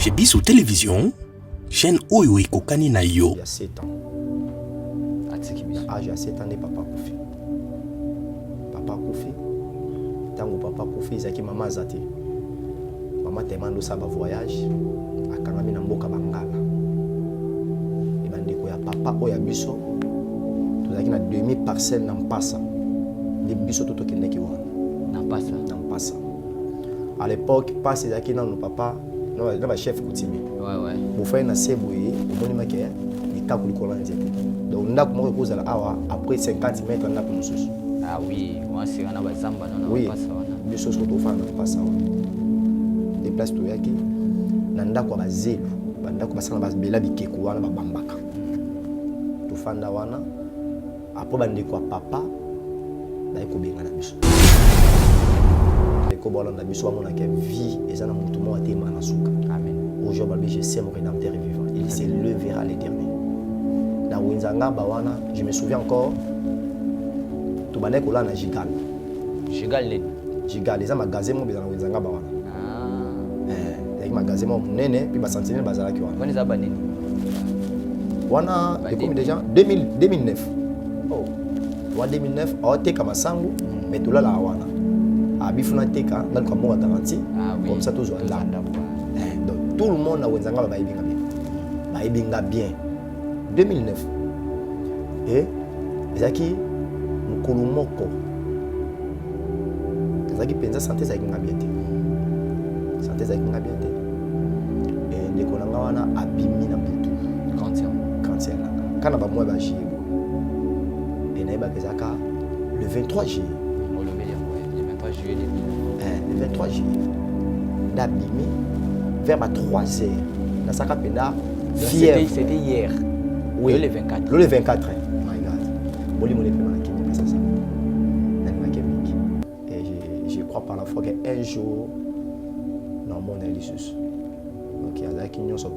Chez Biso Télévision, chaîne Oyo Ekokani na yo. Il y a 7 ans. Ah, j'ai 7 ans et papa Koufi. Papa Koufi. Tango papa Koufi, Zaki maman Zati. Maman demande ça voyage. A Kangami na mboka Bangala. Et bandeko ya papa Oya Biso. Tout Zaki na demi parcelle na Mpassa. De Biso tout qui n'est qui wana. Na Mpassa. Na Mpassa. À l'époque, pas c'est Zaki na papa. Non, le chef coutumier. Ouais. Mon frère na Seboye, au monde maké, il tape le collant direct. Donc on a comment cause à awa après 50 mètres on a pour nous. Ah oui, moi c'est on a bazamba non oui. Pas ça on. Des choses qu'on doit faire pas ça. Des places to yaki. Nanda kwa bazelu, banda kwa basana bazbela bikeko wana babambaka. To fanda wana. Après bande kwa papa, na ko benga na biso. Ko bolon na biso amona ke vie ezana mutu mo atema na suka. Amen. Aujourd'hui, je sais mon rédempteur est vivant. Il s'élèvera à l'éternel. Dans Winzanga Bawana, je me souviens encore, tout le monde est Gigal. Gigal, les magasins sont dans Winzanga Bawana. Les magasins sont nene, puis les sentinelles sont là. Quand ils ont nene. Wana, depuis déjà 2009. Oh, 2009, on a été comme ça, mais tout là la Wana. Abifuna teka, dans le monde garanti. Comme ça, toujours là. Tout le monde a Wenzanga baibinga bien. 2009. Et Zaki Mukulumoko. Zaki penza santé za kinga bien. Santé za kinga bien. Et ndekolanga wana abimi na butu. Cancer. Kana ba moi ba jibo. Et na ba kezaka le 23 juillet. Le 23 juillet 2009. Le 23 juillet. D'abimi vers 3h. Dans sa capenda, c'était hier. Oui. Le 24. Le 24. My God. Boli mon épée malaki, ça. Et je crois par la foi qu'un jour, dans mon élissus. Donc il y a qui nous sommes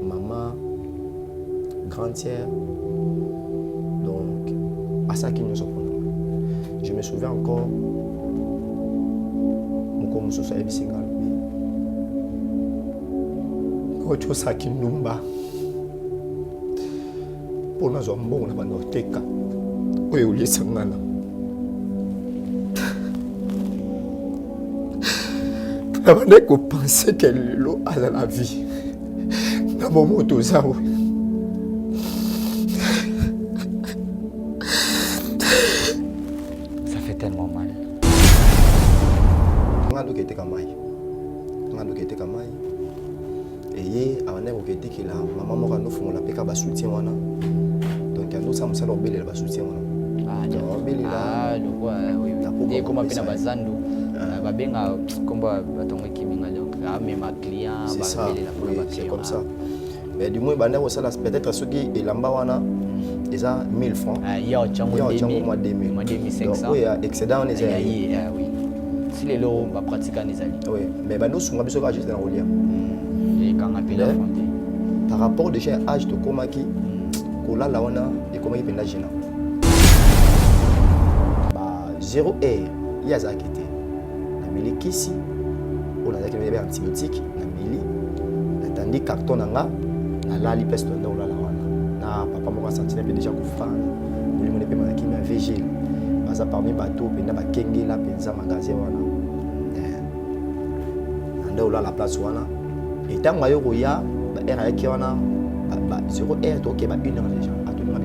maman, grand-tière. Donc à ça qui nous sommes. Je me souviens encore. Mon commence à être single. Ocho saki numba pona zo mbongo na bana oteka oyo ulisangana na bana ko penser que l'eau a la vie na moment tout ça ça fait tellement mal. ngalo ke teka mai et avant de quitter la maman m'a nous font la péka bas soutien wana donc nous sommes ça l'obéli la bas soutien wana obéli là le quoi oui et comme pena bazando babenga komba batonga kiminga donc mais ma client babeli la pour c'est comme ça mais du moins banda ça peut-être ceux qui et lamba wana déjà 1000 francs il y a chango mois 2500 donc oui excédent on est oui si les lots va pratiquer les alliés oui mais nous sommes biso ka juste dans rolia par rapport déjà à l'âge de Komaki, Kola Laona et Komaki Pendagina. 0 heure, il y a ça qui était. La mili Kissi, on a des antibiotiques, la mili, tandis carton nanga, la lali peste de la Laona. Na papa m'a senti déjà coufan, vous lui montrez ma qui m'a végé. Parce que parmi bateau, pena ba kengi la penza magasin wana. Anda ola la place wana. Et tant que je a R qui on a 0 R donc il y a 1 heure déjà à tout le monde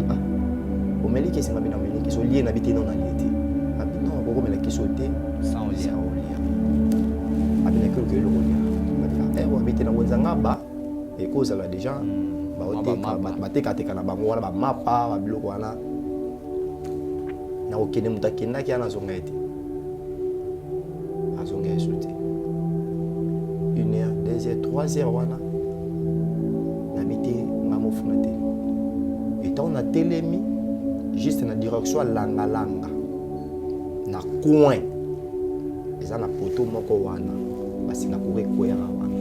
au meli qui c'est ma bien meli qui sont liés n'habiter nonalité non beaucoup mais qui sauter sans lien avec que le lien et on habiter dans Wenzanga ba et cause là déjà ba teka na bango wana ba mapa ba biloko wana na okene mutakenda ki ana zonga ete azonga sauter 1 heure 2 heures 3 heures wana nabité ngamo funate et on a télémi juste na direction langa na coin eza na poto moko wana basinga ko rekwera wana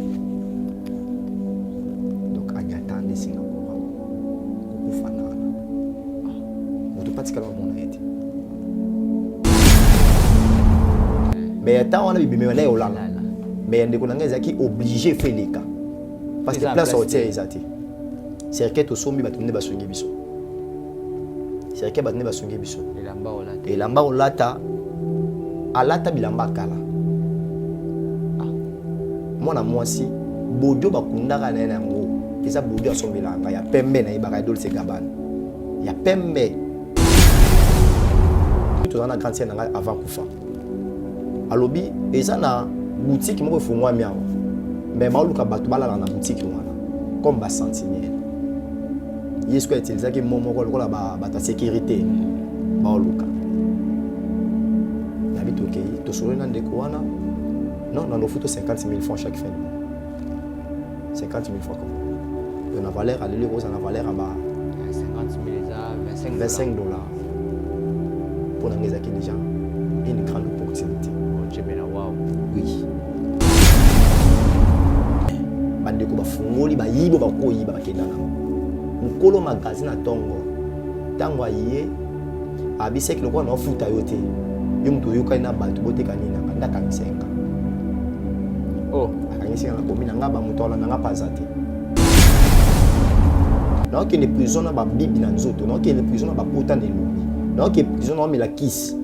donc anyatande singa ko kufanana moto patikala mona ete mais tant on a bimé na olala mais ndeko na ngai qui obligé faire les cas parce que place hôtel ezati cercle to sombi batunde basongi biso cercle batunde basongi biso elamba olata alata bilamba kala mwana mwasi bodio bakundaka na yango eza bodio asombelanga ya pembe na ibaka Dolce Gabbana ya pembe tout dans la grande scène avant kufa alobi eza na boutique moko efungwa miawa mais maoluka bato balala na boutique wana comme ba sentinelle yesu ko utiliser ki momo ko lokola ba ta sécurité maoluka na bitoke to solo na ndeko wana non na lofuto 50 000 francs chaque fin du mois 50 000 francs comme on a valeur à l'euro ça a valeur à 50 000 25 dollars pour la maison qui déjà une grande opportunité. Oui. Bandeko ba fungoli ba yibo ba ko yiba ba kendana. Mukolo magazine na tongo. Tango aye abiseki lokwa na futa yote. Yo mtu yoka na bantu bote kanina kanda kamisenga. Oh, akanyisenga na komina ngaba mutola na ngapazate. Non que les prisonniers ba bibi na nzoto, non que les prisonniers ba puta ne lobi. Non que les prisonniers ba la kiss.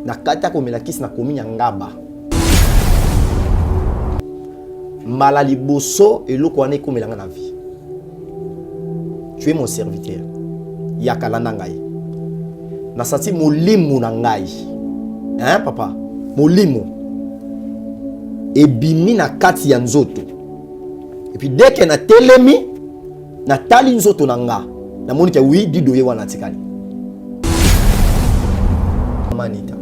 Na kata ko mela kiss na kominya ngaba. Mala liboso eloko wana ekomela na vie. Tu es mon serviteur. Yakalanda ngai. Na sati molimo na ngai. Hein papa? Molimo. Ebimi na kati ya nzoto. Et puis dès que na telemi na tali nzoto na nga. Na moni ke oui dido ye wana tikali. Manita.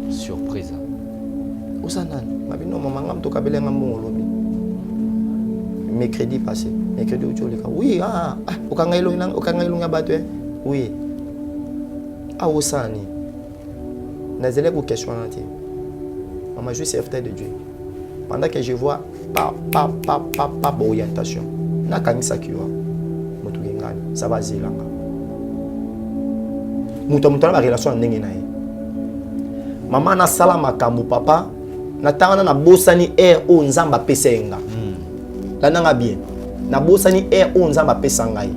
Surprise. Osanan, mabino mama ngam to kabele ngam ngolobi. Mercredi passé, mercredi ucholeka. Oui, okangailo nga batwe. Oui. Osani. Nazele ko question anti. Maman, je suis serviteur de Dieu. Pendant que je vois pas orientation. Na kanisa kiwa. Mutu ngani, ça va zilanga. Mutu na relation ndenge na ye. Maman na sala makambo papa na tanga na bosani air o nzamba pesenga. Lananga bien. Na bosani air o nzamba pesanga ye.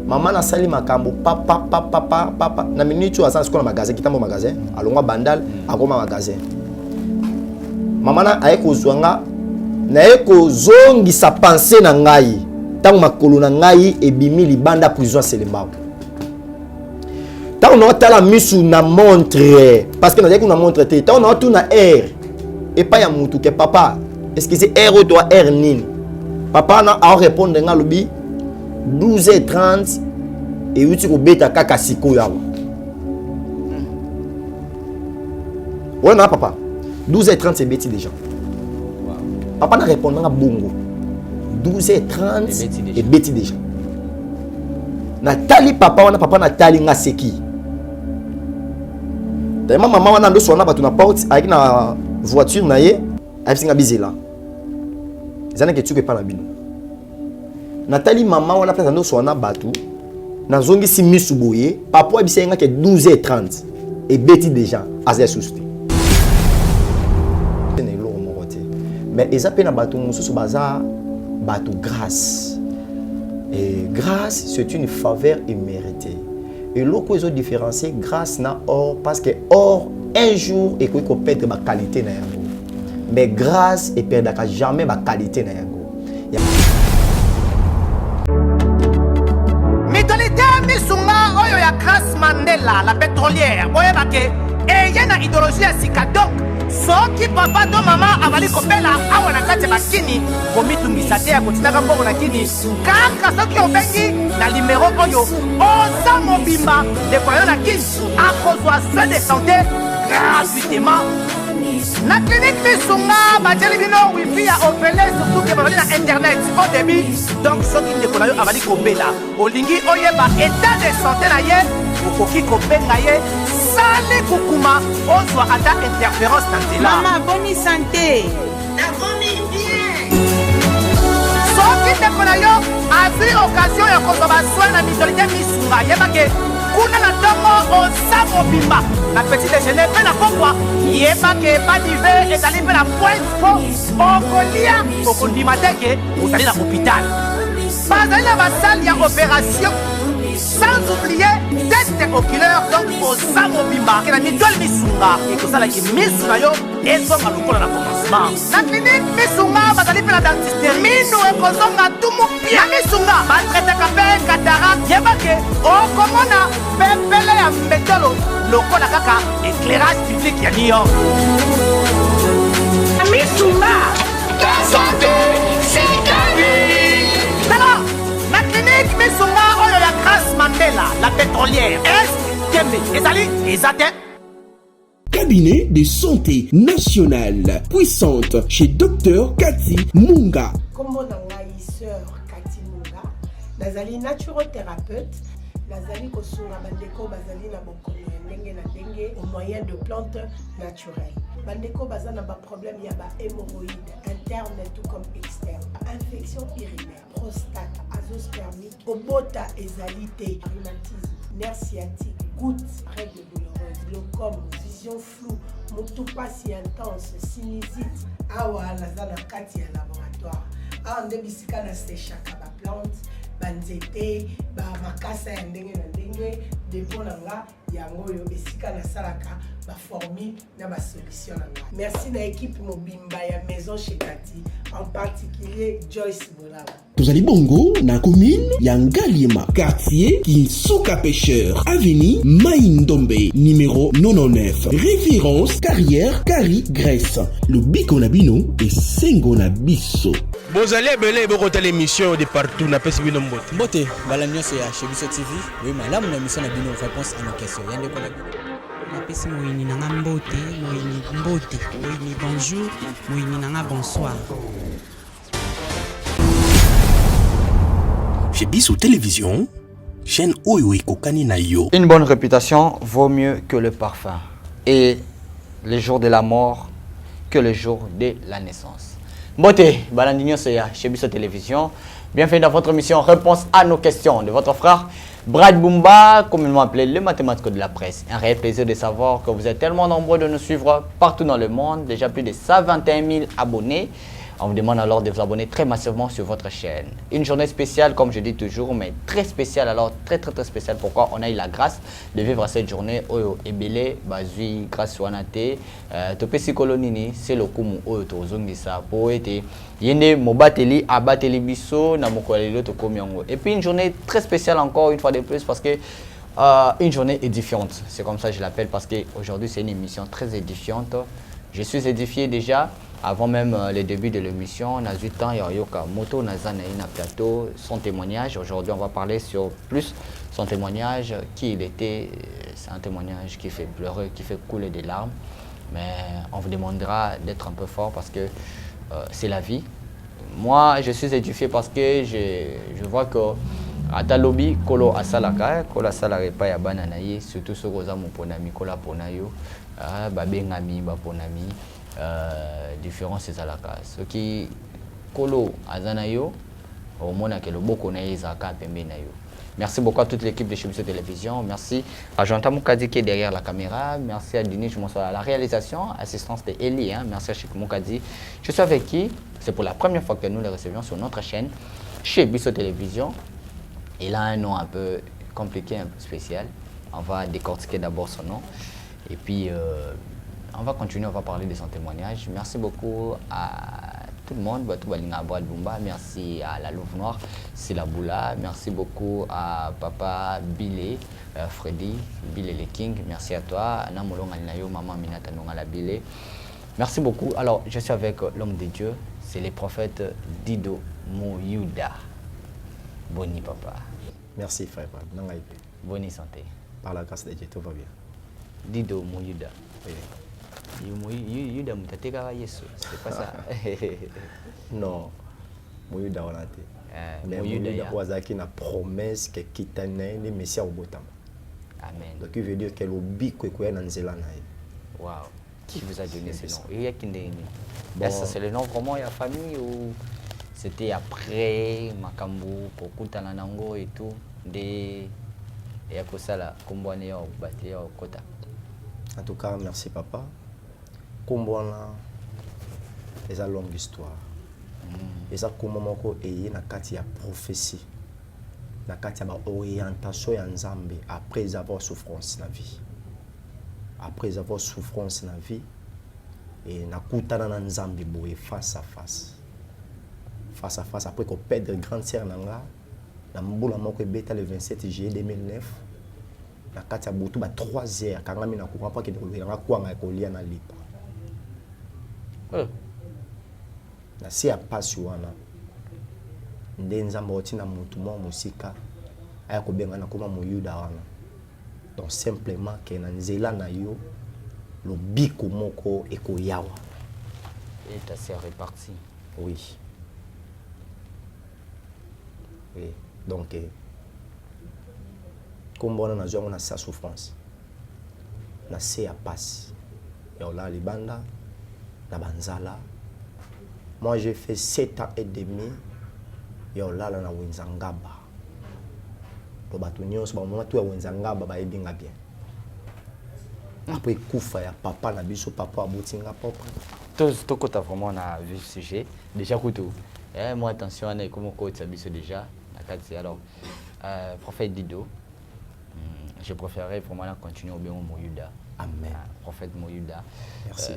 Maman na sali makambo papa na minute aza sikola magasin kitambo magasin alongwa bandal akoma magasin. Maman na ayeko zwanga na eko zongi sa pensée na ngai. Tango makolo na ngai ebimi libanda prison Selembao. Tant on a la misu na montre parce que na montre te tant on a tout na air et pas ya mutu que papa est-ce que c'est air ou toi air nini papa na a répondre nga lobi 12h30 et uti ko beta kaka siko yawa ouais papa 12h30 c'est bêtis déjà papa na répondre nga bongo 12h30 et bêtis déjà Natali papa wana papa Natali nga seki. Tellement maman wana ndo sona batu na porte avec na voiture na ye, abisinga bizela. Zana ke tuke pa na bino. Natali maman wana place ndo sona batu na zongi si misu boye, papa abisinga ke 12h30 et beti déjà azé sousti. Mais eza pe na batu mususu baza batu grâce. Et grâce, c'est une faveur imméritée. Et l'autre ils ont différencié grâce na or parce que or un jour et qu'on perdre ma qualité na yango. Mais grâce et perdre jamais ma qualité na yango. Mitolité misunga oyo ya Grâce Mandela la pétrolière. Boye bake et y a une idéologie à Sikadok. Soki papa to mama avali kopela awa na kati bakini komitungisa te ya kotinaka mbongo na kini kaka soki obengi na numéro oyo oza mobimba de koyo na kini akozwa soin de santé gratuitement na clinique misunga bajeli bino wifi ya opele surtout ke bazali na internet au début donc soki ndeko na yo avali kopela olingi oyeba état de santé na ye okoki kobenga ye sali kukuma ozwa ata interférence na nzela. Maman, bonne santé. Soki ndeko na yo azwi occasion ya kozwa basoi na mitolité misunga yebake kuna na ntongo oza mobimba na petit déjeuner mpe na pokwa yebake badive ezali mpe na point po okolia okondima teke ozali na hôpital bazali na basale ya opération sans oublier test oculaire donc oza mobimba ke na mitole misunga ekosalaki misu na yo ezonga lokola na commencement na klinike misunga bazali mpe na dentiste minu ekozonga tumu pia misunga batretaka mpe katarak yebake okomona pepele ya mbetolo lokola kaka éclairage public ya New York misunga ta santé c'est gagné tala na klinike misunga oyo ya Grace Mandela la pétrolière est kembe ezali ezate. Cabinet de santé nationale puissante chez Dr Cathy Munga. Comme on a sœur Cathy Munga, nazali naturothérapeute, nazali kosunga bandeko bazali na bokono ndenge na ndenge au moyen de plantes naturelles. Bandeko bazana ba problème ya ba hémorroïdes interne tout comme externe, infection urinaire, prostate, azoospermique, obota ezalité, rhumatisme, nerf sciatique, gouttes, règles douloureuses, glaucome, vision floue, motopathie intense, sinusite, awa nazana kati ya laboratoire. Awa nde bisika na séchaka ba plante, banzete, ba makasa ya ndenge na ndenge, depo na nga yango yo esika na salaka ba formule na ba solution na nga. Merci na équipe mobimba ya maison chez Cathy, en particulier Joyce Bolala. Tozali bongo na commune ya Ngaliema, quartier Kinsuka Pêcheur, avenue Maïndombe, numéro 99, référence carrière Kari Grèce. Le biko na bino et sengo na biso. Bozali ebele bokota l'émission de partout na pesi bino mbote. Mbote, balamio c'est chez Biso TV. Oui, mais là mon émission na bino réponse à nos questions. Yande ko la napesi moyini nanga mbote, moyini mbote, moyini bonjour, moyini nanga bonsoir. Chez Biso Télévision, chaîne oyo ekokani na yo. Une bonne réputation vaut mieux que le parfum. Et le jour de la mort que le jour de la naissance. Mbote, Balandinho Seya, chez Biso Télévision. Bienvenue dans votre émission Réponse à nos questions de votre frère Brad Bumba, communément appelé le mathématique de la presse. Un réel plaisir de savoir que vous êtes tellement nombreux de nous suivre partout dans le monde. Déjà plus de 121 000 abonnés. On vous demande alors de vous abonner très massivement sur votre chaîne. Une journée spéciale, comme je dis toujours, mais très spéciale. Alors, très spéciale. Pourquoi on a eu la grâce de vivre cette journée. Oyo Ebele, Bazui, grâce Wanate, Topesi Kolonini, c'est le Kumu Oyo Tozongisa, Poete, Yende Mobateli, Abateli Biso, Namokolelo Tokomyango. Et puis une journée très spéciale encore, une fois de plus, parce que une journée édifiante. C'est comme ça que je l'appelle, parce qu'aujourd'hui, c'est une émission très édifiante. Je suis édifié déjà. Avant même le début de l'émission, on a eu temps, Yoka Moto, Nazana plateau, son témoignage. Aujourd'hui, on va parler sur plus son témoignage, qui il était. C'est un témoignage qui fait pleurer, qui fait couler des larmes. Mais on vous demandera d'être un peu fort parce que c'est la vie. Moi, je suis édifié parce que je vois que à Talobi, Kolo Asalaka, Kolo Asalaka pas ya bananaye, surtout ce que mon ponami, Kola ponayo, babengami, baponami. Différence c'est à la case. Ce qui Kolo Azanayo, au moins que le boko na Zaka pembe na yo. Merci beaucoup à toute l'équipe de chez Biso Télévision. Merci à Jonathan Moukadi qui est derrière la caméra. Merci à Dini, je m'en à la réalisation, assistance de Eli. Merci à Chik Moukadi. Je suis avec qui? C'est pour la première fois que nous les recevons sur notre chaîne chez Biso Télévision. Il a un nom un peu compliqué, un peu spécial. On va décortiquer d'abord son nom. Et puis on va continuer, on va parler de son témoignage. Merci beaucoup à tout le monde. Merci à la Louve Noire, c'est la Boula. Merci beaucoup à Papa Bilé, Freddy, Bilé le King. Merci à toi. Maman Minata Nongala Bilé. Merci beaucoup. Alors, je suis avec l'homme de Dieu, c'est le prophète Dido Mouyouda. Boni papa. Merci frère. Bonne santé. Par la grâce de Dieu, tout va bien. Dido Mouyouda. Oui. Yuda mutateka Yesu, c'est pas ça. Non, Mouyouda on a été. Mais Mouyouda wazaki na promesse que kitane ni Messia au botam. Amen. Donc il veut dire que l'obi kwekwe na nzela na ye. Wow. Qui vous a donné ce nom? Il y a qui est-ce que c'est le nom vraiment de la famille ou c'était après Makambu, Kokutana Nango et tout des et à Kosala, Kombouane, Baté, Kota. En tout cas, merci papa. Kombouana, c'est une longue histoire. Et ça, comme il y a une prophétie, une orientation en Zambie après avoir souffrance dans la vie. Après avoir souffrance dans la vie, et na kutana na Zambie boye face à face. Face à face, après qu'on perd grande sœur nanga, na mbula moko beta le 27 juillet 2009, na kati ya butu ba 3 heures, kanga mina comprend pas que de nga kwanga ko lia na lipa. Na si a passe wana. Nde nzamba otina mutu mo musika aya ko benga na koma muyuda wana. Donc simplement que na nzela na yo le biko moko eko yawa. Et ta sœur est partie. Oui. Oui. Donc, comme on a na sa souffrance, na se a passe. Et on a les bandas, la banzala. Moi, j'ai fait 7 ans et demi. Et on a na Wenzangaba. Pour batunyo, c'est moment tout à Wenzangaba, ba ebinga bien. Après, Koufa, ya papa, na biso, papa, aboutinga, papa. Tout côté vraiment on a vu le sujet. Déjà, couteau. Moi, attention, on est comme on ça déjà. Alors, prophète Dido, je préférerais vraiment continuer au bien Moyuda. Amen. Prophète Moyuda. Merci.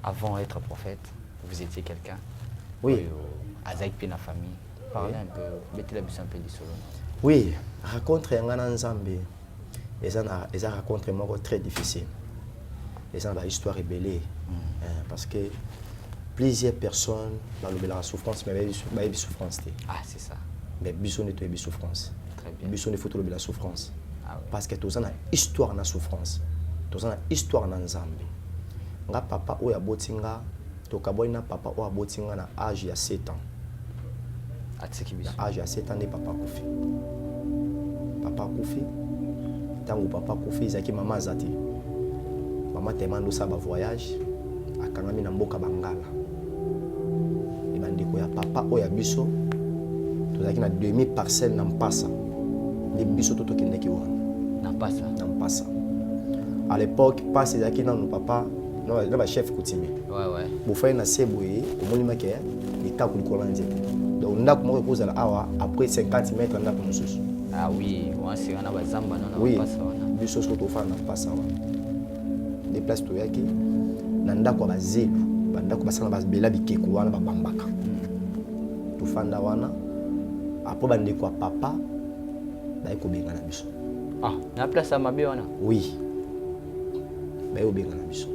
Avant d'être prophète, vous étiez quelqu'un. Oui. Azaïk Pena famille. Parlez un peu, mettez la buse un peu du solo. Oui, rencontre en Zambie. Et ça rencontre très difficile. Et ça une histoire rebellée. Parce que plusieurs personnes dans la souffrance, mais il y a souffrance. Ah, c'est ça. Mais biso ne une souffrance. Très bien. Biso ne faut la souffrance. Ah, oui. Parce que tout ça une histoire na souffrance. Tout ça une histoire na Zambie. Nga papa oya botinga, to kaboina papa oya botinga na âge ya 7 ans. Na âge ya 7 ans de papa Koufi. Papa Koufi. Tango papa Koufi zaki mama zati. Mama temando sa ba voyage akangami na mboka Bangala. E bandeko ya papa oya biso tozaki na demi parcelle na Mpasa. De biso toto kendeki wana. Na Mpasa. À l'époque, passe zaki na no papa, no ba chef coutumier. Ouais. Bo fa na seboye au monima ke ni taku likolo nzete. Donc ndako moko kozala awa après 50 mètres ndako mosusu. Ah oui, on s'est on a bazamba non oui. Pas ça. Biso soto fa na Mpasa wa. Des places to yaki na ndako ba zelu, ba ndako basana ba bela bikeku wana ba bambaka. To fanda wana après bandeko papa ba ko benga na biso. Ah, na place à mabe wana. Oui. Ba ko benga na biso.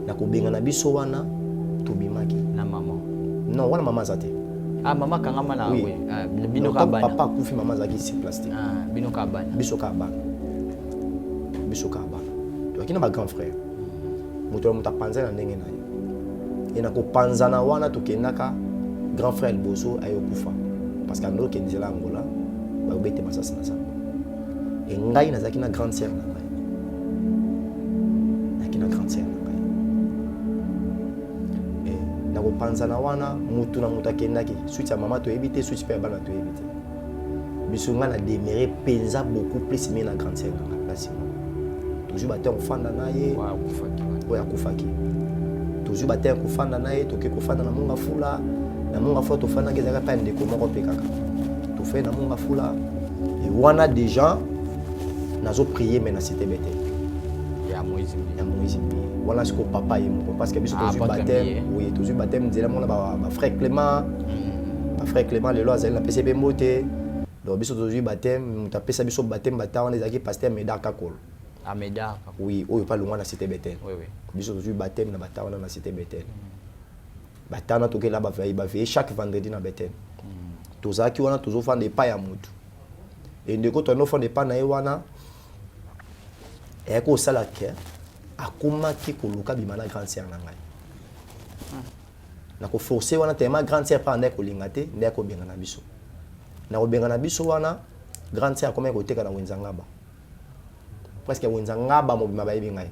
Na ko benga na biso wana to bimaki na maman. Non, wana maman zate. Ah, maman kangama na oui. Bino ka bana. Papa kufi maman zaki si plastique. Ah, bino ka bana. Biso ka bana. Biso ka bana. To akina ba grand frère. Muto muta panza na ndenge na ye. Et na ko panza na wana to kenaka grand frère Boso ayo kufa. Parce que ando kendela Angola ba obete masasa na sa. Et ngai nazaki na grande sœur na ngai. Nakina grande sœur na ngai. Et na ko panza na wana mutu na muta kendaki suite ya mama to ebité suite pe bana to ebité. Biso nga na déméré penza beaucoup plus mais na grande sœur na place. Toujours baté on fanda na ye. Wa kufaki. Oya kufaki. Toujours baté ko fanda na ye to ke ko fanda na munga fula. Na munga fula to fanda ke zaka pa ndeko moko pe kaka. To fait na munga fula. Et wana déjà nazo prier mais na cité bête. Ya Moïse. Voilà ce que papa est mon parce que biso toujours baptême. Oui, toujours baptême dira mon ba frère Clément. Ba frère Clément le lo azali na PCB Mbote. Donc biso toujours baptême, mutapesa biso baptême bata wana ezaki pasteur Médard Kakol. Ah Médard. Oui, oyo pa longwa na cité Bethel. Oui. Biso toujours baptême na bata wana na cité Bethel. Bata na toke là ba veille chaque vendredi na Bethel. Tozaki wana toujours fande pa ya mutu. Et ndeko to no fande pa na ye wana. Et ko sala ke akomaki koluka bimana grande sœur na ngai. Na ko forcer wana tellement grande sœur pa ndeko lingate ndeko benga na biso. Na ko benga na biso wana grande sœur akomaki koteka na Wenzangaba. Presque Wenzangaba mo bima bayibi ngai.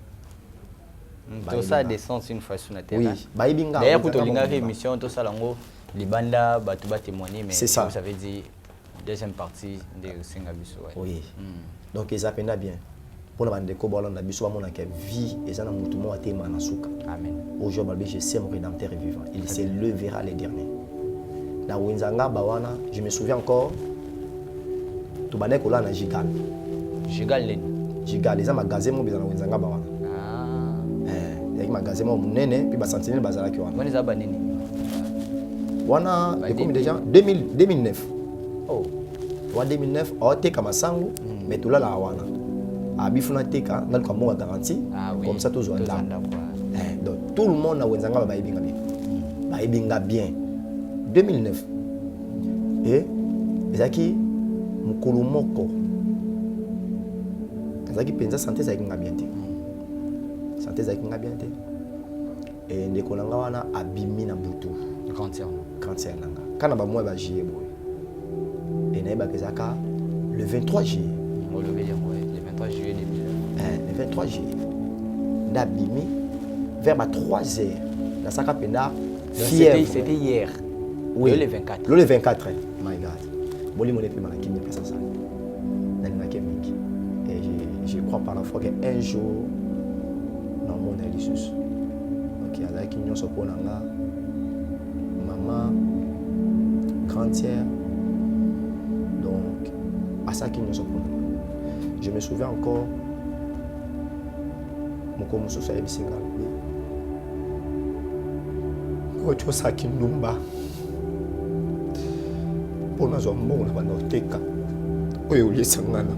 Tout ça descend une fois sur la terre. Oui, bayibi ngai. D'ailleurs pour to linga émission tout ça lango libanda batu ba témoigner mais ça. vous avez dit Deuxième partie de Singabiso. Oui. Donc ils appellent bien. Pour la bande de Kobolan, la biso amona que vie et ça na mutumo ate manasuka. Amen. Aujourd'hui, je sais mon rédempteur est vivant. Il se lèvera les derniers. Na Wenzanga bawana, je me souviens encore. Tu bane kola na Gigal. Gigal len. Gigal, les magasins mo bizana Wenzanga bawana. Il y a magasin mo munene puis ba sentinelle bazala ki wana. Wani za banini. Wana comme déjà 2009. Oh. Wa 2009, o te kama sangu, mais tout là la wana. Abifuna teka ngal kwa monga garantie comme ça toujours là. Donc tout le monde na Wenzanga ba ibinga bien. Ba ibinga bien. 2009. Et ezaki mukolo moko. Ezaki penza santé za ibinga bien te. Santé za ibinga bien te. Et ndeko nanga wana abimi na butu. Cancer nanga. Kana ba moi ba jier boy. Et na ba kezaka le 23 juillet. On le veut dire le 23 juillet 2009. Le 23 juillet. Nabimi vers 3h. La saka penda fièvre. C'était hier. Oui. Le 24. Le 24. My God. Boli mon épée malaki mais ça ça. Nalina kemiki. Et je crois par la foi qu'un jour dans mon Elisus. OK, avec union soponanga. Maman grandière. Donc à ça qui nous soponanga. Je me souviens encore mon commenço ça ebisinga. Ocho saki numba. Pona zo mbona bana oteka. Oyo ulisangana.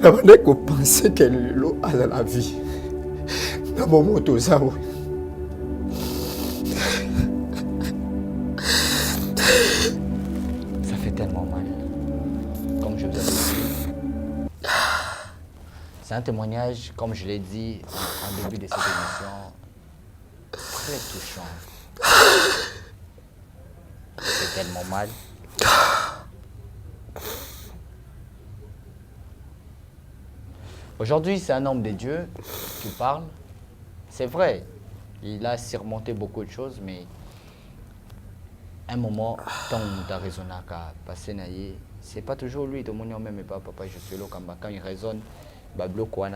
Abandé ko penser que l'eau a la vie. Na bon moto ça. Ça fait tellement mal. Comme je vous avais dit. C'est un témoignage, comme je l'ai dit en début de cette émission, très touchant. Ça fait tellement mal. Aujourd'hui, c'est un homme de Dieu qui parle. C'est vrai, il a surmonté beaucoup de choses, mais un moment, tant que tu as raisonné à passer, c'est pas toujours lui, tout le monde même pas papa, je suis là quand il raisonne,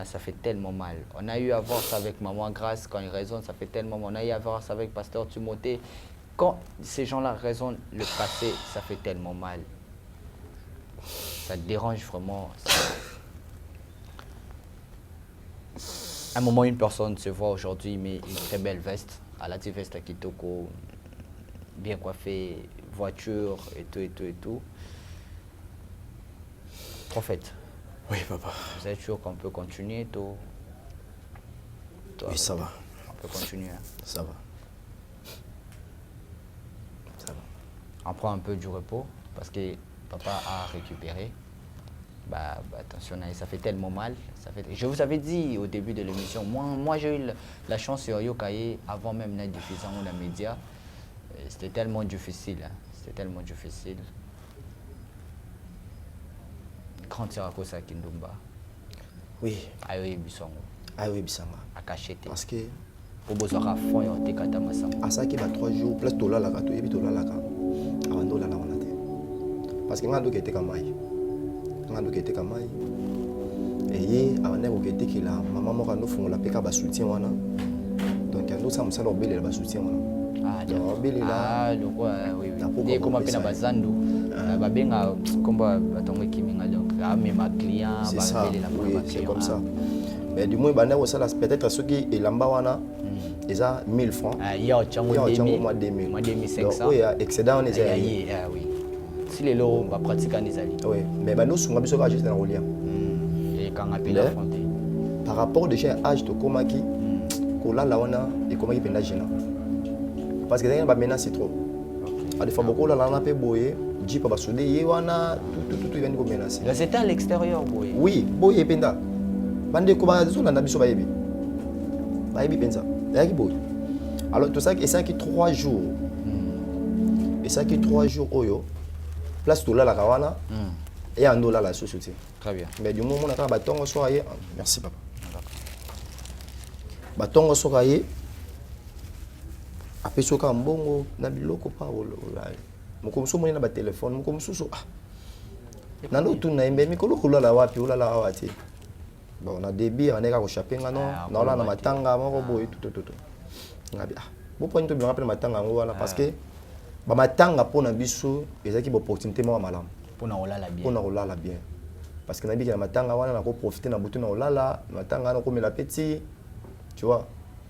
ça fait tellement mal. On a eu à voir ça avec Maman Grâce, quand il raisonne, ça fait tellement mal. On a eu à voir ça avec Pasteur Timothée. Quand ces gens-là raisonnent le passé, ça fait tellement mal. Ça dérange vraiment. À un moment, une personne se voit aujourd'hui, mais une très belle veste, à la veste à Kitoko, bien coiffée, voiture et tout, et tout, et tout. Prophète. Oui, papa. Vous êtes sûr qu'on peut continuer, toi? Oui, ça va. On peut continuer. Hein? Ça va. Ça va. On prend un peu du repos, parce que papa a récupéré. Attention, ça fait tellement mal. Je vous avais dit au début de l'émission, moi j'ai eu la chance sur Yokaye avant même d'être diffusé dans les médias. C'était tellement difficile. Hein. C'était tellement difficile. Grand Tirakosa Kindumba. Oui. Ayoye Bisongo. Ayoye Bisanga. Akachete. Parce que. Pour besoin à fond, on t'est qu'à Massa. À ça qui va 3 jours, place Tola la gato, et puis Tola la gato. Avant de la wanate. Parce que nous était comme maï. Nous était comme maï. Et avant de était que la maman m'a nous font la péka bas soutien wana. Donc nous sommes ça leur belle bas soutien wana. Ah, d'accord. Ah, donc oui. Et comme appelle Bazando, babenga combat batongo kiminga donc ah mais ma client c'est ça. Oui, c'est comme ça. Mais du moins bana ça peut-être ceux qui elamba wana ils ont 1000 francs. Ah, il y a chango 2000. Moi 2500. Oui, excédent on est ah oui. Si les lots va pratiquer en Israël. Oui, mais nous sommes biso ka juste dans Rolia. Et quand on appelle affronter. Par rapport déjà à âge de komaki kola la wana et komaki penda gênant. Parce que derrière maintenant c'est trop. À des fois beaucoup là on a peu boyer, dit pas soudé wana tout il vient de menacer. Là c'était à l'extérieur boyer. Oui, boyer penda. Bande ko ba zo na biso ba yebi. Ba yebi penza. Là qui boy. Alors tout ça et ça qui 3 jours. Et ça qui 3 jours oyo. Place tout là la kawana. Et en dollar la société. Très bien. Mais du moment on a batongo soyé. Merci papa. Batongo soyé. apesoka mbongo na biloko pa mokomusu moni na batelefone mokomususu nando tuna embe mikolo kolala wapi olala awa te bon na débit aneka kochape nga non naola na matanga moko boye tutototo ngabi boponi to bilanga pe na matanga yango wana parce que bamatanga mpona biso ezalaki baopportunité moko malamu mpona kolala bien mpona kolala bien parce que nabiki na matanga wana nakoprofite na butu na kolala matanga wana okomela peti tu vois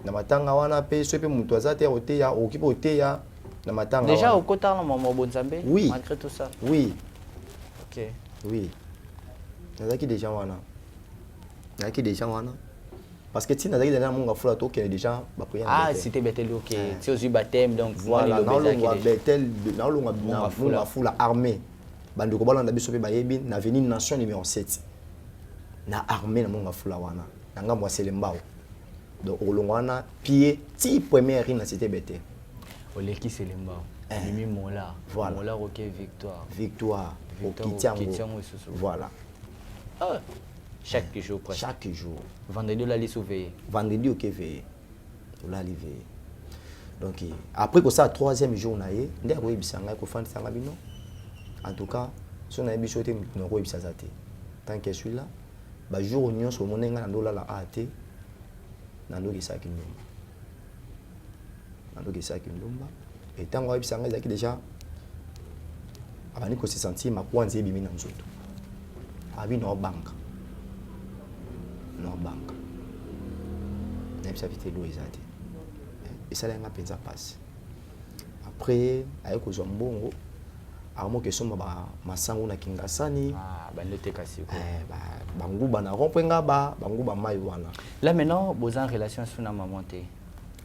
na matanga wana pe so pe mutu aza te oteya okoki mpe oteya na matanga déjà okotala na mama bonzambe oui malgré tout ça oui ok oui nazalaki déjà wana parce que si nazalaki déjà monga fula tokende déjà baprière c'était Bethel ok si ozwi baptême donc voilà naolongwa Bethel naolongwa fula armée bandeko balanda biso mpe bayebi na avenue nation numéro 7 na armée na monga fula wana na ngambo ya Selembao donc olongwa wana pied ti première rue na cité Bethel oleki Selembao mimi mola voilà mola ok victoire okitiango voilà chaque jour presque chaque jour vendredi olali surveiller vendredi ok veiller olali veiller donc après que ça troisième jour na ye nde akoyebisa ngai kofandisa nga bino en tout cas so nayebi so te mutu nakoyebisa za te tant que suis là bajour nyonso omoni ngai nandolala a te nandokisaki ndumba et ntango ayebisa ngai ezalaki déjà abandi kosesentir makwanzi ebimi na nzoto abi naobanka nayebisa vite elo eza te esala yanga mpenza mpasi après aye kozwa mbongo amoki esomba masango na kingasani banguba na rompwe ngaba banguba mai wana là maintenant vous en relation sur na maman te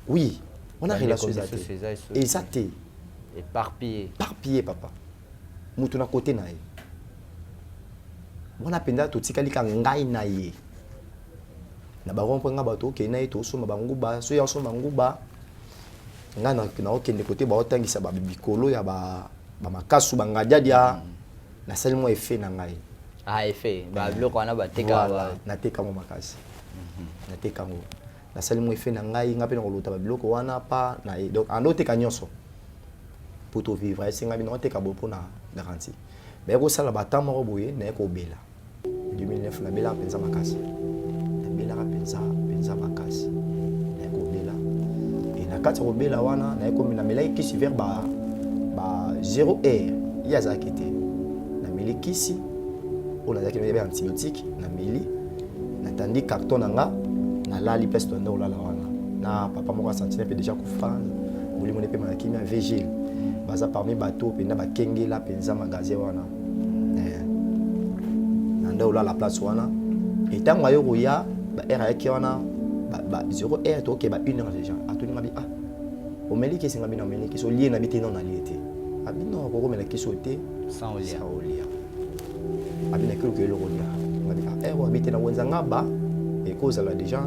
oui on a relation eza te éparpillé papa mutu na côté na ye wana penda totikali ka ngai na ye na barompwe ngaba tokende na ye tosomba banguba so ya osomba nguba nga na okende côté baotangisa babikolo ya bamakasu bangadiadia nasali mwa efe na ngai efe babiloko wana bateka natekango makasi natekango nasali mwa efe na ngai nga mpe na kolota babiloko wana pa na ye donc ando oteka nyonso pour to vivre esenga bino oteka boye mpona garantie baye kosala batan moko boye naye kobela 2009 nabelaka mpenza makasi naye kobela e na kati ya kobela wana naye namelaki kisi vers ba 0 heure ye azalaki te nameli kisi oyo nazalaki nayebi antibiotique nameli natandi carton na nga nalali mpe sitonde olala wana na papa moko asantine mpe déjà kufa molimo ne mpe malakimia vigile baza parmi bato mpenza bakengela mpenza magasin wana na nde olala place wana etango ayo koya baheure ayaki wana 0 heure toke ba 1 heure déjà atoninga bi omeli kisi nga bino omeli kisi olie na bi te non alie te abino akokomela kisi te sans olia abina kilo eloko lia ngabi heure abite na wenza ngaba ekozala déjà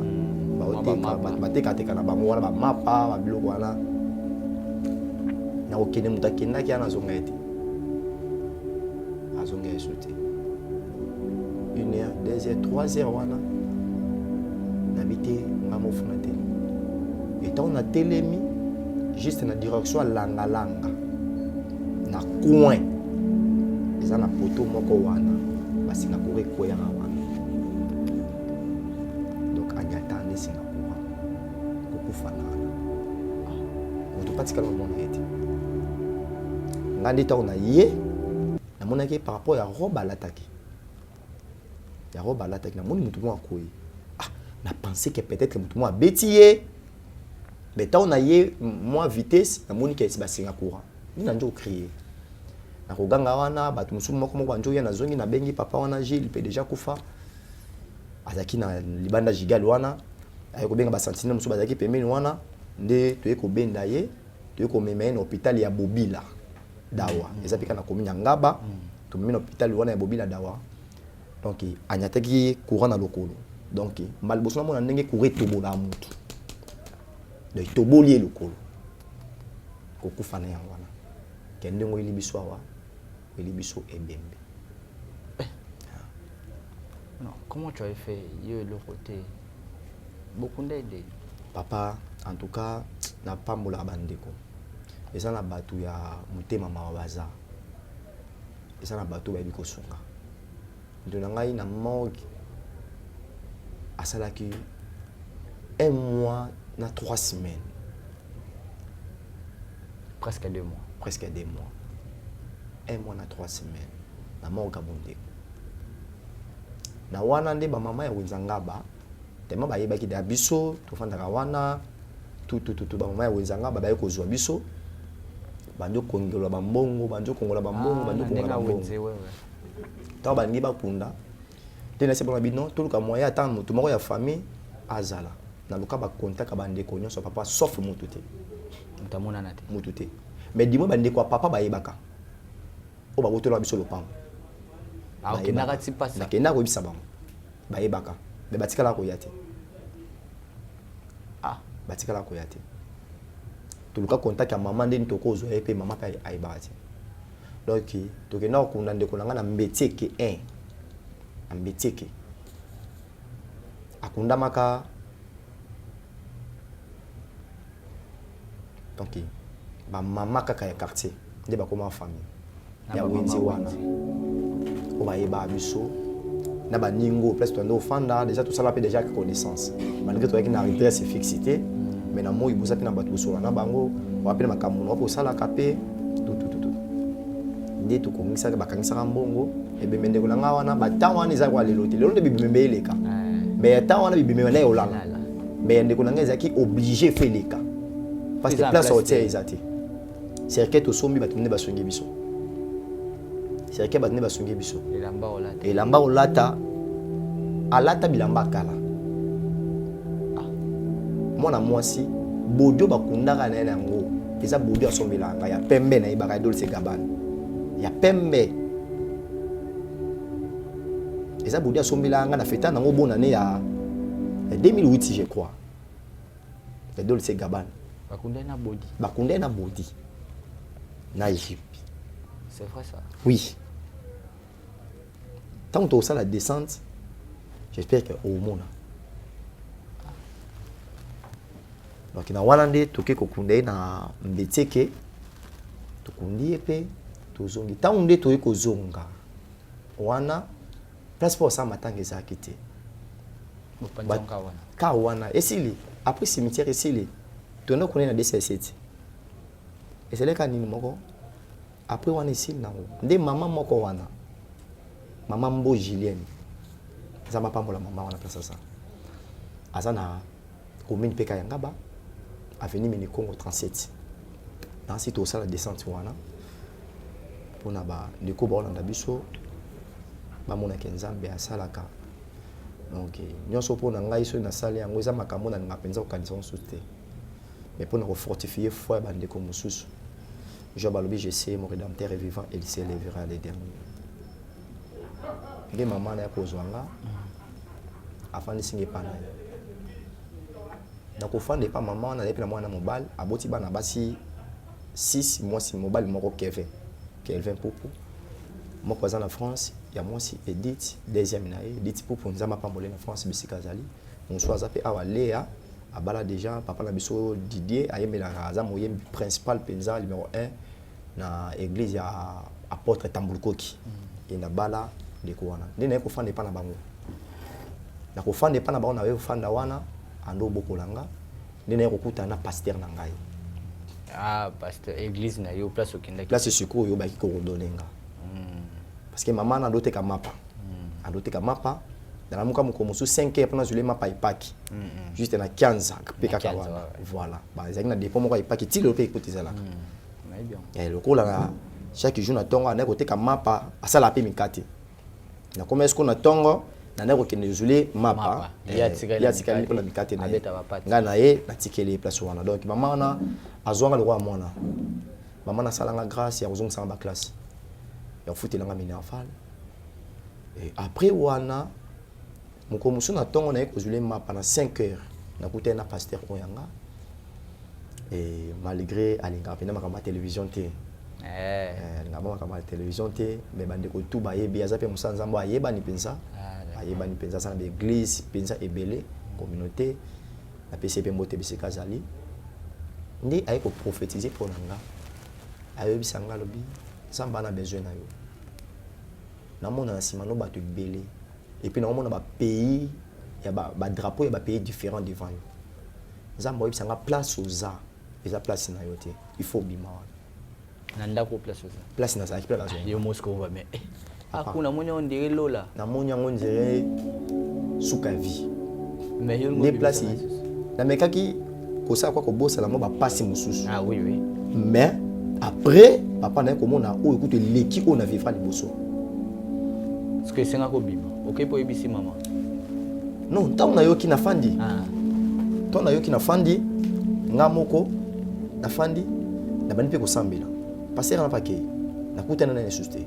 batekateka na bango wana bamapa babiloko wana na okende mutu akendaki ana azonga ye te azonga yesu te 1 heure 2 heures 3 heures wana nabi te nga mofuna te etango na telemi juste na direction alangalanga na coin eza na poto moko wana basinga korekweyanga wana donc anyata nde singa kowa kokufa nana moto patikala mamona ye te nga nde ntango na ye namonaki par rapport ya robe alataki namoni motu moko akoyi na pensé que peut-être motu moko abeti ye mais ntango na ye mwa vitesse namoni ke esi basinga courant nina njo okrie nakoganga wana bato mosusu moko banjo ya nazongi nabengi papa wana Gilles mpe déjà kufa azalaki na libanda jigal wana aye kobenga basentinelle mosusu bazalaki pembeni wana nde toye kobenda ye toye komema ye na hôpital ya Bobila dawa eza mpe kana komi na ngaba tomemi na hôpital wana ya Bobila dawa donc anyataki courant na lokolo donc maliboso na mona ndenge courant etobola mutu donc etoboli ye lokolo kokufa na yango wana ke ndenge oyeli biso awa oyeli biso ebembe. Non, comment tu as fait le côté beaucoup d'aide? Papa, en tout cas, na pambola bandeko eza na bato ya motema mawa baza eza na bato bayebi kosunga ndo na ngai na morgue asalaki 1 mois na 3 semaines presque 2 mois 1 mois na 3 semaines na morgue abondeko na wana nde bamama ya wenzangaba tema bayebaki da biso tofandaka wana tutututu bamama ya wenzangaba baye kozwa biso bando kongola bambongo bando kongola bambongo bando kongola bambongo taw balingi bakunda te na sepona bino toluka moya ata moto moko ya famille azala na luka bakontaka bandeko nyonso papa sauf motu te mutamonana te motu te mais dimo bandeko ya papa bayebaka o babotola biso lopango nakendaka ti pasi nakendaka koyebisa bango bayebaka me batikala koya te batikala koya te toluka contact ya mama ndeni tokozwa ye mpe mama mpe ayebaka te donc tokenda kokunda ndeko na nga na mbetieke 1 na mbetieke akundamaka donc bamama kaka ya quartier nde bakoma famille ya wenzi wana o bayeba biso na baningo place tondo ofanda déjà tout ça là peut déjà connaissance malgré toi qui na adresse fixité mais na moi ibusa pina bato so na bango wapena makambo no posala kapé tout nde to komisa bakangisa mbongo ebemende ko nga wana batawana eza kwa lelo te lelo nde bibembe eleka mais tawana bibembe na yolala mais ndeko na nga ezaki obligé feleka parce que place hôtel ezati cercle to sombi batumne basongi biso cercle batumne basongi biso elamba olata alata bilamba kala mwana mwasi bodio bakundaka na yango eza bodio asombelanga ya pembe na ibaka Dolce Gabbana ya pembe eza bodio asombelanga na feta nango bona ne ya 2008 je crois ya Dolce Gabbana bakundai na body na Egypte. C'est vrai ça? Oui. Tant que tu as la descente, j'espère que au monde. Donc na walande toke kokundai na mbeteke tokundi epe tozongi tant onde toye kozonga wana place pour ça matanga ezakite ka wana esili après cimetière esili tona kone na DC7 eseleka nini moko après wana esili nango nde mama moko wana mama Mbo Julienne zama pambola mama wana place ça azana commune peka yangaba avenue Mini Congo 37 ensuite au sala descente wana pona ba ndeko ba olanda biso ba mona kenzambe asalaka donc nyonso pona ngai so na sala yango eza makambo na ngapenza okanisa onsuste mais pona ko fortifier foi ba ndeko mususu Job alobi je sais mon rédempteur est vivant et il s'élèvera les derniers nge mama na yakozwanga afandi singe pana na kofanda pa mama na lepe na mwana mobile aboti bana basi 6 mois si mobile moko Kelvin Popo moko za na France ya mwasi Edith deuxième na Edith Popo nzama pambolé na France bisika zali monswa zape awa Léa abala déjà papa na biso Didier ayembela aza moyembi principal penza numéro 1 na église ya apôtre Tambulukoki et na bala de kowana ndina ko fanda pa na bango na ko fanda pa na bango na we fanda wana ando bokolanga ndina ko kuta na pasteur na ngai pasteur église na yo place okenda place siko yo baki ko donenga parce que maman na dote ka mapa adote ka mapa dans muka muko musu 5 pendant je le mapa ipaki juste na 15 peka ka wana voilà ba ezaki na dépôt moko ipaki ti le pe ekotizala mais bien et le ko la chaque jour na tonga na ko te ka mapa asala pe mikati na comme est-ce qu'on a tongo na ndeko kende zule mapa ya tikali pona mikate na nga na ye na tikeli place wana donc mama na azwanga le roi mwana mama na salanga grâce ya kozongisa ba classe ya futela nga minafal et après wana moko musu na tongo na ye kozule mapa na 5 heures na kuta na pasteur oyanga et malgré alinga pena makama télévision te ngaba kama télévision te mais bande ko tout ba yebi azape musanza mbo ayeba ni penza ayeba ni penza sana be église penza ebele communauté na PCP mbote bisika zali Ndi aye ko prophétiser pour nanga. Aye bisanga lobi. Samba na besoin na yo. Na mona na sima no ba te belé. Et puis na mona ba pays, il y a ba drapeau, il y a ba pays différents devant yo. Nzamba bisanga place aux arts. Eza place na yo te. Il faut bima. Nanda ko place aux arts. Place na ça qui place. Yo Moscou va mais. Ah kuna mona on dirait lola. Na mona on dirait Soukavi. Mais yo les places. Na mekaki ko ça quoi ko bossa la mo ba passer mususu. Ah oui oui. Mais après papa na ko mona o écoute l'équipe on a vivra liboso. Parce que c'est nga ko bima. OK pour ibisi maman. Non, tant na yo ki na fandi. Ah. Tant na yo ki na fandi nga moko na fandi na bani pe ko sambela. Passer na paquet. Na kutana na susté.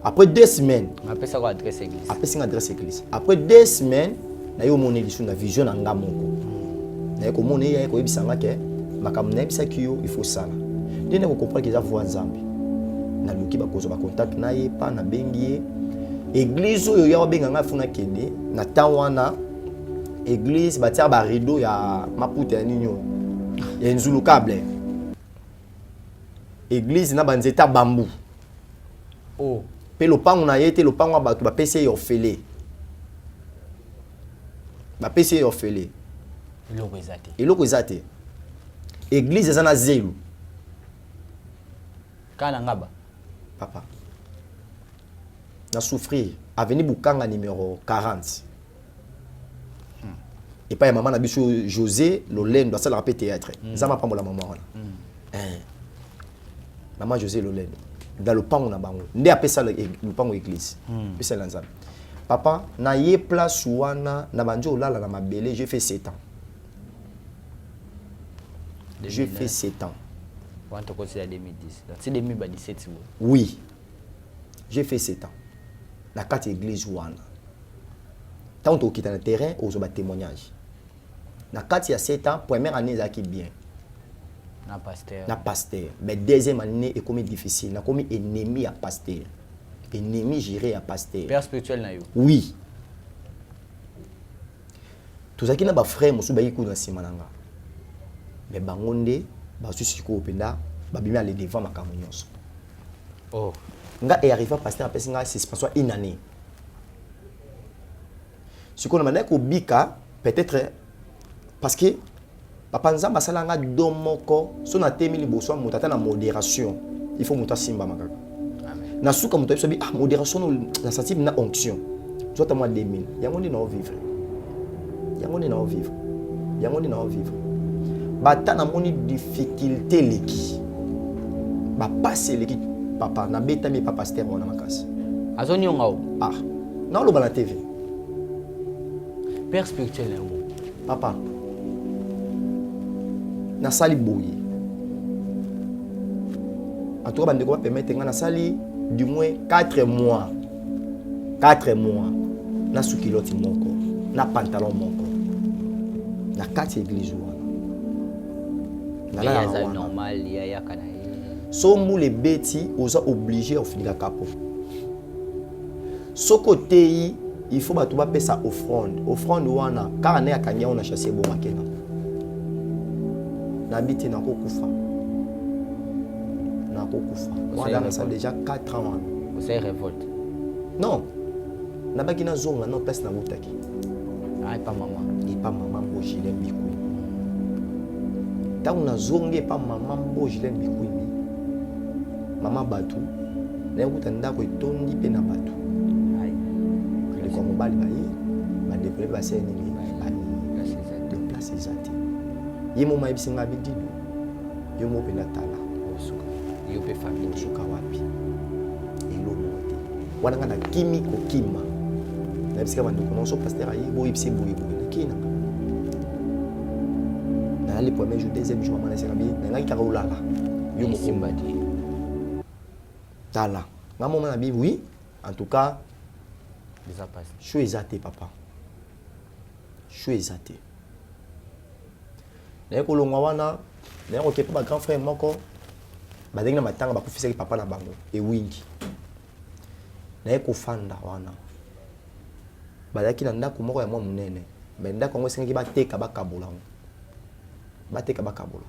Après 2 semaines, après ça quoi adresse église. Après ça adresse église. Après 2 semaines, na yo moni lisu na vision na nga moko. Na yo ko moni ya ko ebisanga ke makamna ebisa kiyo il faut ça. Dina ko comprendre que ça voix nzambe. Na luki ba kozo ba contact na ye pa na bengi église oyo ya benga nga funa kende na tawana église ba tia ba rideau ya maputa ya ninyo. Ya nzulu câble. Église na banzeta bambou. Oh. Pe lopango na yete lopango ba tu ba pese orphelé. Ba pese orphelé. Eloko ezate. Église eza na zelu. Kana ngaba. Papa. Na souffrir. Avenue Bukanga numéro 40. Et pas maman na biso José Lolendo ça la rappelle théâtre. Ça m'a pas la maman là. Maman José Lolendo. Dans le pango na bango. Ndé appelle ça le pango église. Puis c'est l'ensemble. Papa, na ye place wana na banjo lala na mabele, j'ai fait 7 ans. J'ai fait 7 ans. C'est 2010. C'est 2017. Oui. J'ai fait 7 ans. La carte église wana. Tant que tu es dans le terrain, on a témoignage. La carte il y a 7 ans, première année ça qui bien. Na pasteur. Mais deuxième année est comme difficile. Na comme ennemi à pasteur. Ennemi géré à pasteur. Père spirituel na yo. Oui. Tout ça qui n'a pas frère musu ba yiku na simananga. Mais bangonde ba susi ko penda ba bimi aller devant makambo nyonso. Oh. Nga et arrivé pasteur après nga c'est pas soit une année. Ce qu'on a ko bika peut-être parce que papa nzamba salanga domoko so na temili boso mutata na modération. Il faut muta simba makaka. Amen. Na suka muta biso ah modération na senti na onction. Soit à moi 2000. Yango ndi na vivre. Yango ndi na vivre. Yango ndi na vivre. Bata na moni difficulté leki. Ba passer leki papa na beta mi papa pasteur na makasi. Azoni ngao. Ah. Na lo bala TV. Père spirituel na yo. Papa. Na sali boye. En tout cas, bande ko permettre nga na sali du moins 4 mois. 4 mois. Na sukiloti moko, na pantalon moko. Na 4 église wana. Na la normal ya kana. So mou les bêtis osa obligé à finir capo. So côté il faut batu ba pesa offrande. Offrande wana car na akanya on a chassé bo makena. Nabiti na kokufa. Na kokufa. Wana ça déjà 4 ans. Vous avez révolte. Non. Nabaki na zonga non place na butaki. Ah pas maman. Et pas maman bo gilet bikoui. Tant na zonge pas maman bo gilet bikoui. Maman batu. Na kuta ndako etondi pe na batu. Aïe. Le comme bali bayi. Ba développer ba seni ni bayi. De place exacte. Yemo maibisinga bidido. Yomo pe na tala. Osuka. Yo pe famille osuka wapi. Elo mote. Wana ngana kimi ko kima. Na bisika bandu konoso pasteur ayi bo ibisi bo ibo kina. Na le premier jour deuxième jour mana sera bien. Na ngaki ka ulala. Yomo simbadi. Tala. Ngamo na Bible oui. En tout cas, déjà passé. Je suis exaté papa. Je suis exaté. Na ko longwa wana, na ko kepa ba grand frère moko. Ba denga matanga ba kufisa papa na bango e wingi. Na ko fanda wana. Ba daki na ndako moko ya mwa munene. Ba ndako ngo sengi ba teka ba kabula. Ba teka ba kabula.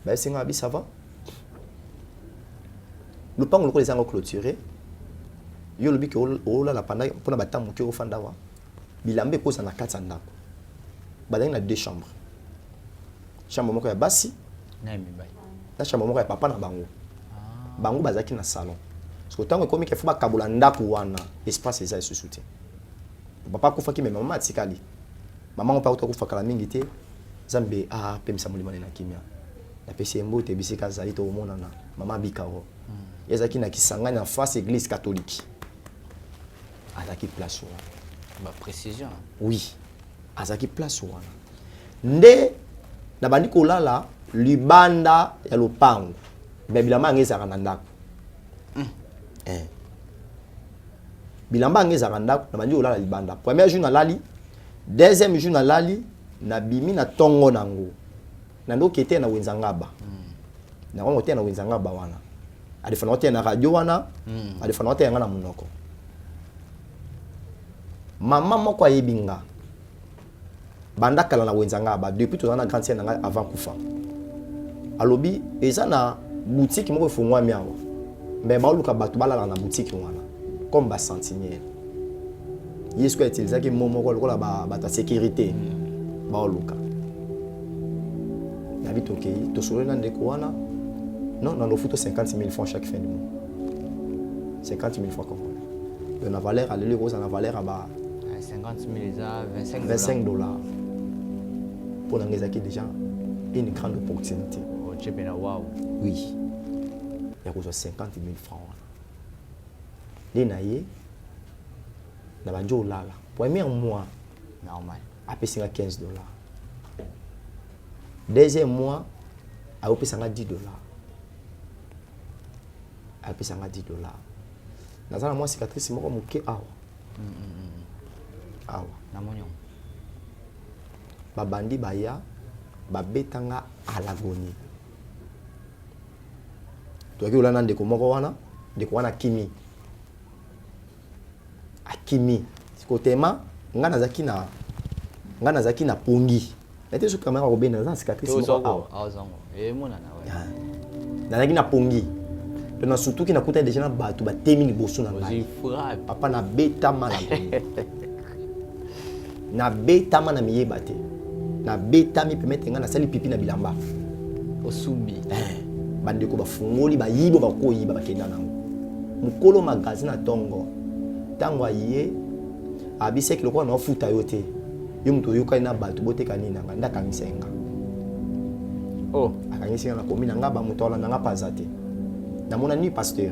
bah c'est ngabi ça va le pango le les clôturé yo le biki o la panda pour na batamu ke o fanda wa bilambe ko sana katsa ndako badani na 2 chambres chambre moko ya basi na chambre moko ya papa na bango bango bazaki na salon parce que tango komi ke fuba kabula ndako wana espace eza esusuti papa kufa ki me mama atikali mama on pa kufa kala mingi te zambe pemisa mulima na kimia na pesi mbote bisika zali to mona na mama bikao ezaki na kisangani en face église catholique azaki place wana ba précision oui azaki place wana nde na bandi kolala libanda ya lopango bilamba ngezaka na ndako bilamba ngezaka ndako na bandi kolala libanda premier jour na lali deuxième jour na lali na bimi na tongo nango na ndo kete na wenzangaba na ngo te na wenzangaba wana alifana te na radio wana alifana te na munoko mama moko ayebinga banda kala na wenzangaba depuis to na grande scène avant kufa alobi eza na boutique moko fungwa miawa mais mauluka batu balala na boutique wana comme ba sentinelle yesu ko utiliser ki momo ko lokola ba ta sécurité baoluka na bitoke to solo na ndeko wana non on offre 50 000 francs chaque fin du mois 50 000 francs comme on a valeur à l'euro ça a valeur à 50 000 à 25 dollars pour l'angezaki déjà une grande opportunité oui il y a 50 000 francs les naïe na banjo lala premier mois normal après 15 dollars deuxième mois après 10 dollars après 10 dollars dans un mois cicatrice moko moke awa awa na monyo babandi baya babetanga alagoni toki olana ndeko moko wana ndeko wana kimi akimi sikotema nga nazaki na pongi ete so kamera ko bena za cicatrice moko awa mona na wa nazaki na pongi to na surtout ki nakuta déjà na batu batemi liboso na ngai papa na betama na na betama na miyeba te na betami permettre nga na sali pipi na bilamba osubi bandeko bafungoli bayibo bakoyiba bakenda nango mukolo magasin na tongo tango aye abiseki lokola na futa yo te yo mutu yokali na batu boteka nini nanga ndakangisa nga akangisi nga na komi na nga bamutu ala nanga paza te namona ni pasteur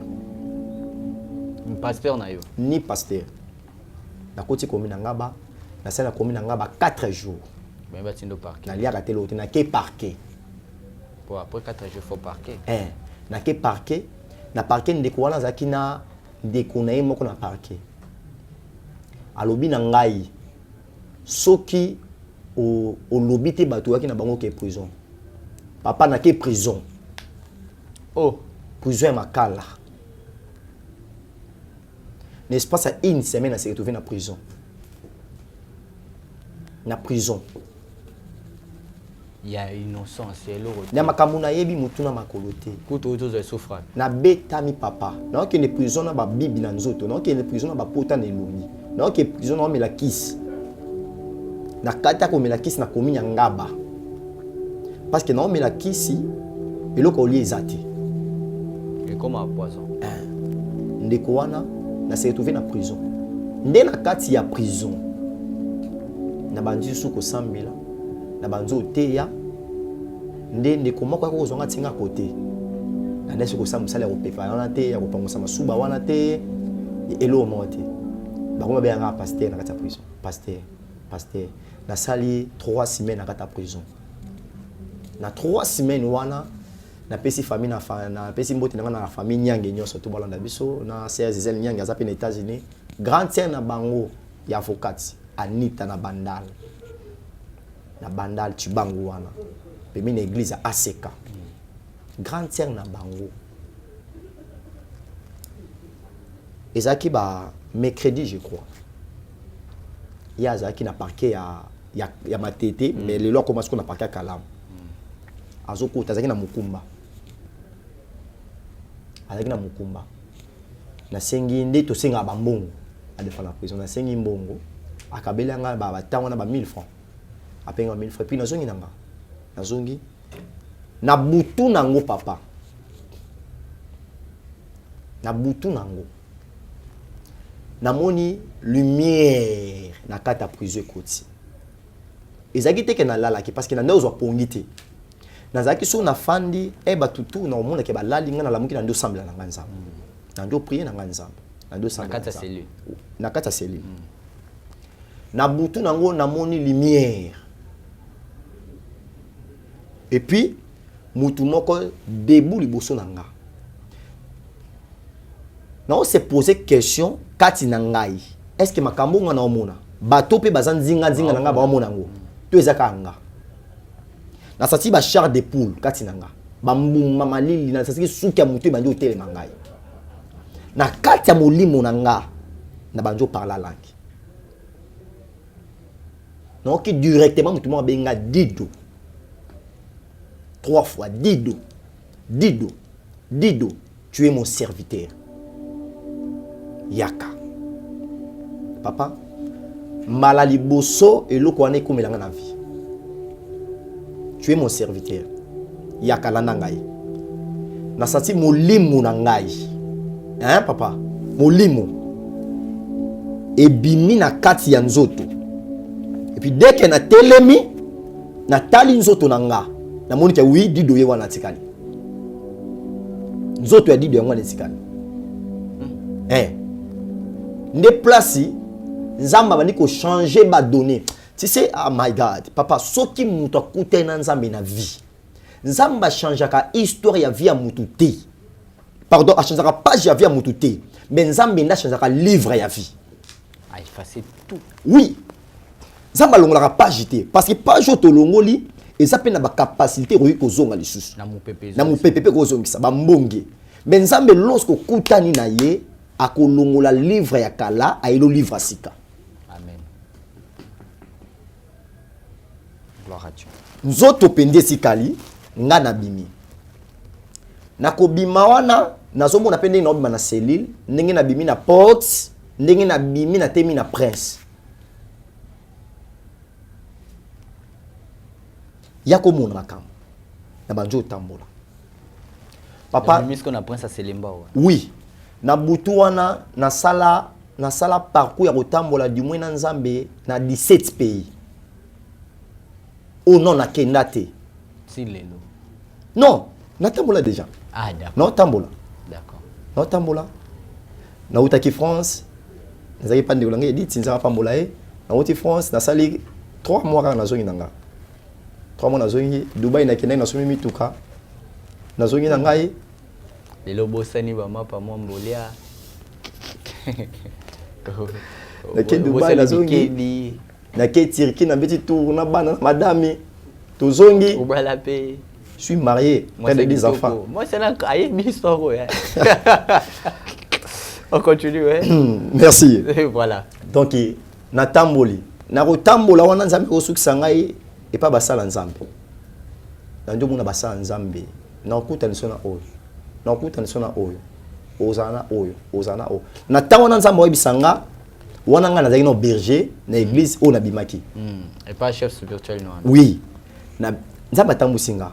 na yo ni pasteur nakoti komi na nga ba nasala na komi na nga ba 4 jours ben batindo parquet naliaka te lote na ke parquet pour après 4 jours faut parquet na ke parquet na parquet ndeko wana zaki na ndeko na ye moko na parquet alobi na ngai soki o lobi te bato yaki na bango ke prison papa na ke prison prison ya makala n'est-ce pas ça une semaine à se retrouver na prison il y a innocence et l'eau na makambo na yebi mutu na makolo te kuto to souffrance na betami papa na ke ne prison na ba bibi na nzoto na ke ne prison na ba pota na elongi na ke prison na mela kisi na kata ko mela kisi na komi ya ngaba parce que na mela kisi eloko oli ezati et comme un poison ndeko wana na se retrouver na prison nde na kati ya prison na banzi suko 100 000 na banzo teya nde ndeko moko ko zonga tinga kote na nesi ko samusala ko pepa wana te ya ko pangosa masuba wana te elo monte bakoma be nga pasteur na kati ya prison pasteur na sali 3 semaines na kati ya prison na 3 semaines wana na pesi famille na pesi mboti na famille nyange nyonso to balanda biso na sœur Zizel nyange azape na États-Unis grande sœur na bango ya avocate Anita na bandal Chibangu wana pemi na église ACK grande sœur na bango ezaki ba mercredi je crois ya zaki na parquet ya matete mais le loi commence qu'on a parquet à Kalam azokota azaki na mukumba. Azaki na mukumba. Na sengi nde to senga ba mbongo. Adefa la prison na sengi mbongo. Akabeli nga ba tango na ba 1000 francs. Apenga 1000 francs puis nazongi nanga. Nazongi na butu nango papa. Na butu nango. Namoni lumière na kata prison koti. Ezaki te ke na lala ki parce que na ndozo pongite. Nazaki so na fandi e batutu na omona ke balali nga na lamuki na ndo sambla na nganza. Na ndo prier na nganza. Na ndo sambla. Na kata cellule. Na kata cellule. Na butu nango namoni lumière. Et puis mutu moko debout liboso nanga. Na on se poser question kati na ngai. Est-ce que makambo nga na omona? Bato pe bazan zinga nanga ba omona ngo. To ezaka nga. Na sati ba char de poule kati nanga. Ba mbuma malili na sati suki ya mutu bandi hotel mangai. Na kati ya molimo nanga na banjo parla langue. Donc directement mutu mo benga Dido. 3 fois Dido. Dido. Dido, tu es mon serviteur. Yaka. Papa, malali boso et loko ane komelanga na vie. Tu es mon serviteur. Yaka landa ngai. Na sati molimo na ngai. Hein papa? Molimo. Et bimi na kati ya nzoto. Et puis dès que na telemi na tali nzoto na nga. Na moni ke oui Dido ye wana tikali. Nzoto ya Dido ya wana tikali. Nde place nzamba bani ko changer ba donner. Tu sais, oh my God, papa, soki mutu akute na nzambe na vie. Nzamba changeaka histoire ya vie ya mutu te. Pardon, a changeaka page ya vie ya mutu te. Mais nzambe nda changeaka livre ya vie. Ah, effacer tout. Oui. Nzamba longolaka page te parce que page to longoli eza pe na ba capacité royi ko zonga lisusu. Na mupepe. Na mupepe ko zongisa ba mbonge. Mais nzambe lorsque kutani na ye akolongola livre ya kala ayelo livre sika. Amen. Gloire à Dieu. Nzoto pende sikali nga na bimi. Nako bima wana nazomona pende na bima na cellule, ndenge na bimi na porte, ndenge na bimi na temi na prince. Yako mona makam. Na banjo tambola. Papa, bimi qu'on a prince à Selemba. Oui. Na butu wana na sala parcours ya kotambola du moins na Nzambe na 17 pays. Oh non na kendate. Si lelo. Non, na tambola déjà. Ah d'accord. Non tambola. D'accord. Non tambola. Na utaki France. Nazaki pande kolanga dit tinza pambola e. Na uti France na sali 3 mois kana zongi nanga. 3 mois na zongi Dubai na kenda na somi mituka. Na zongi na ngai. Lelo bosani ba mapa mwambolia. Na ke Dubai na zongi. Na ke Turquie na beti tour na bana madame to zongi. Obala pe. Je suis marié, près de 10 enfants. Moi c'est là aïe histoire ouais. On continue ouais. Merci. Et voilà. Donc na tamboli. Na ko tambola wana Nzambe ko sukisa ngai et pas basala Nzambe. Na ndio mona basala Nzambe. Na okuta nisona oyo. Na okuta nisona oyo. Ozana oyo, ozana oyo. Na tawo na Nzambe oyebisanga wana nga nazali no berger na église o na bimaki. Et pas chef spirituel non. Oui. Na Nzambe tambusinga.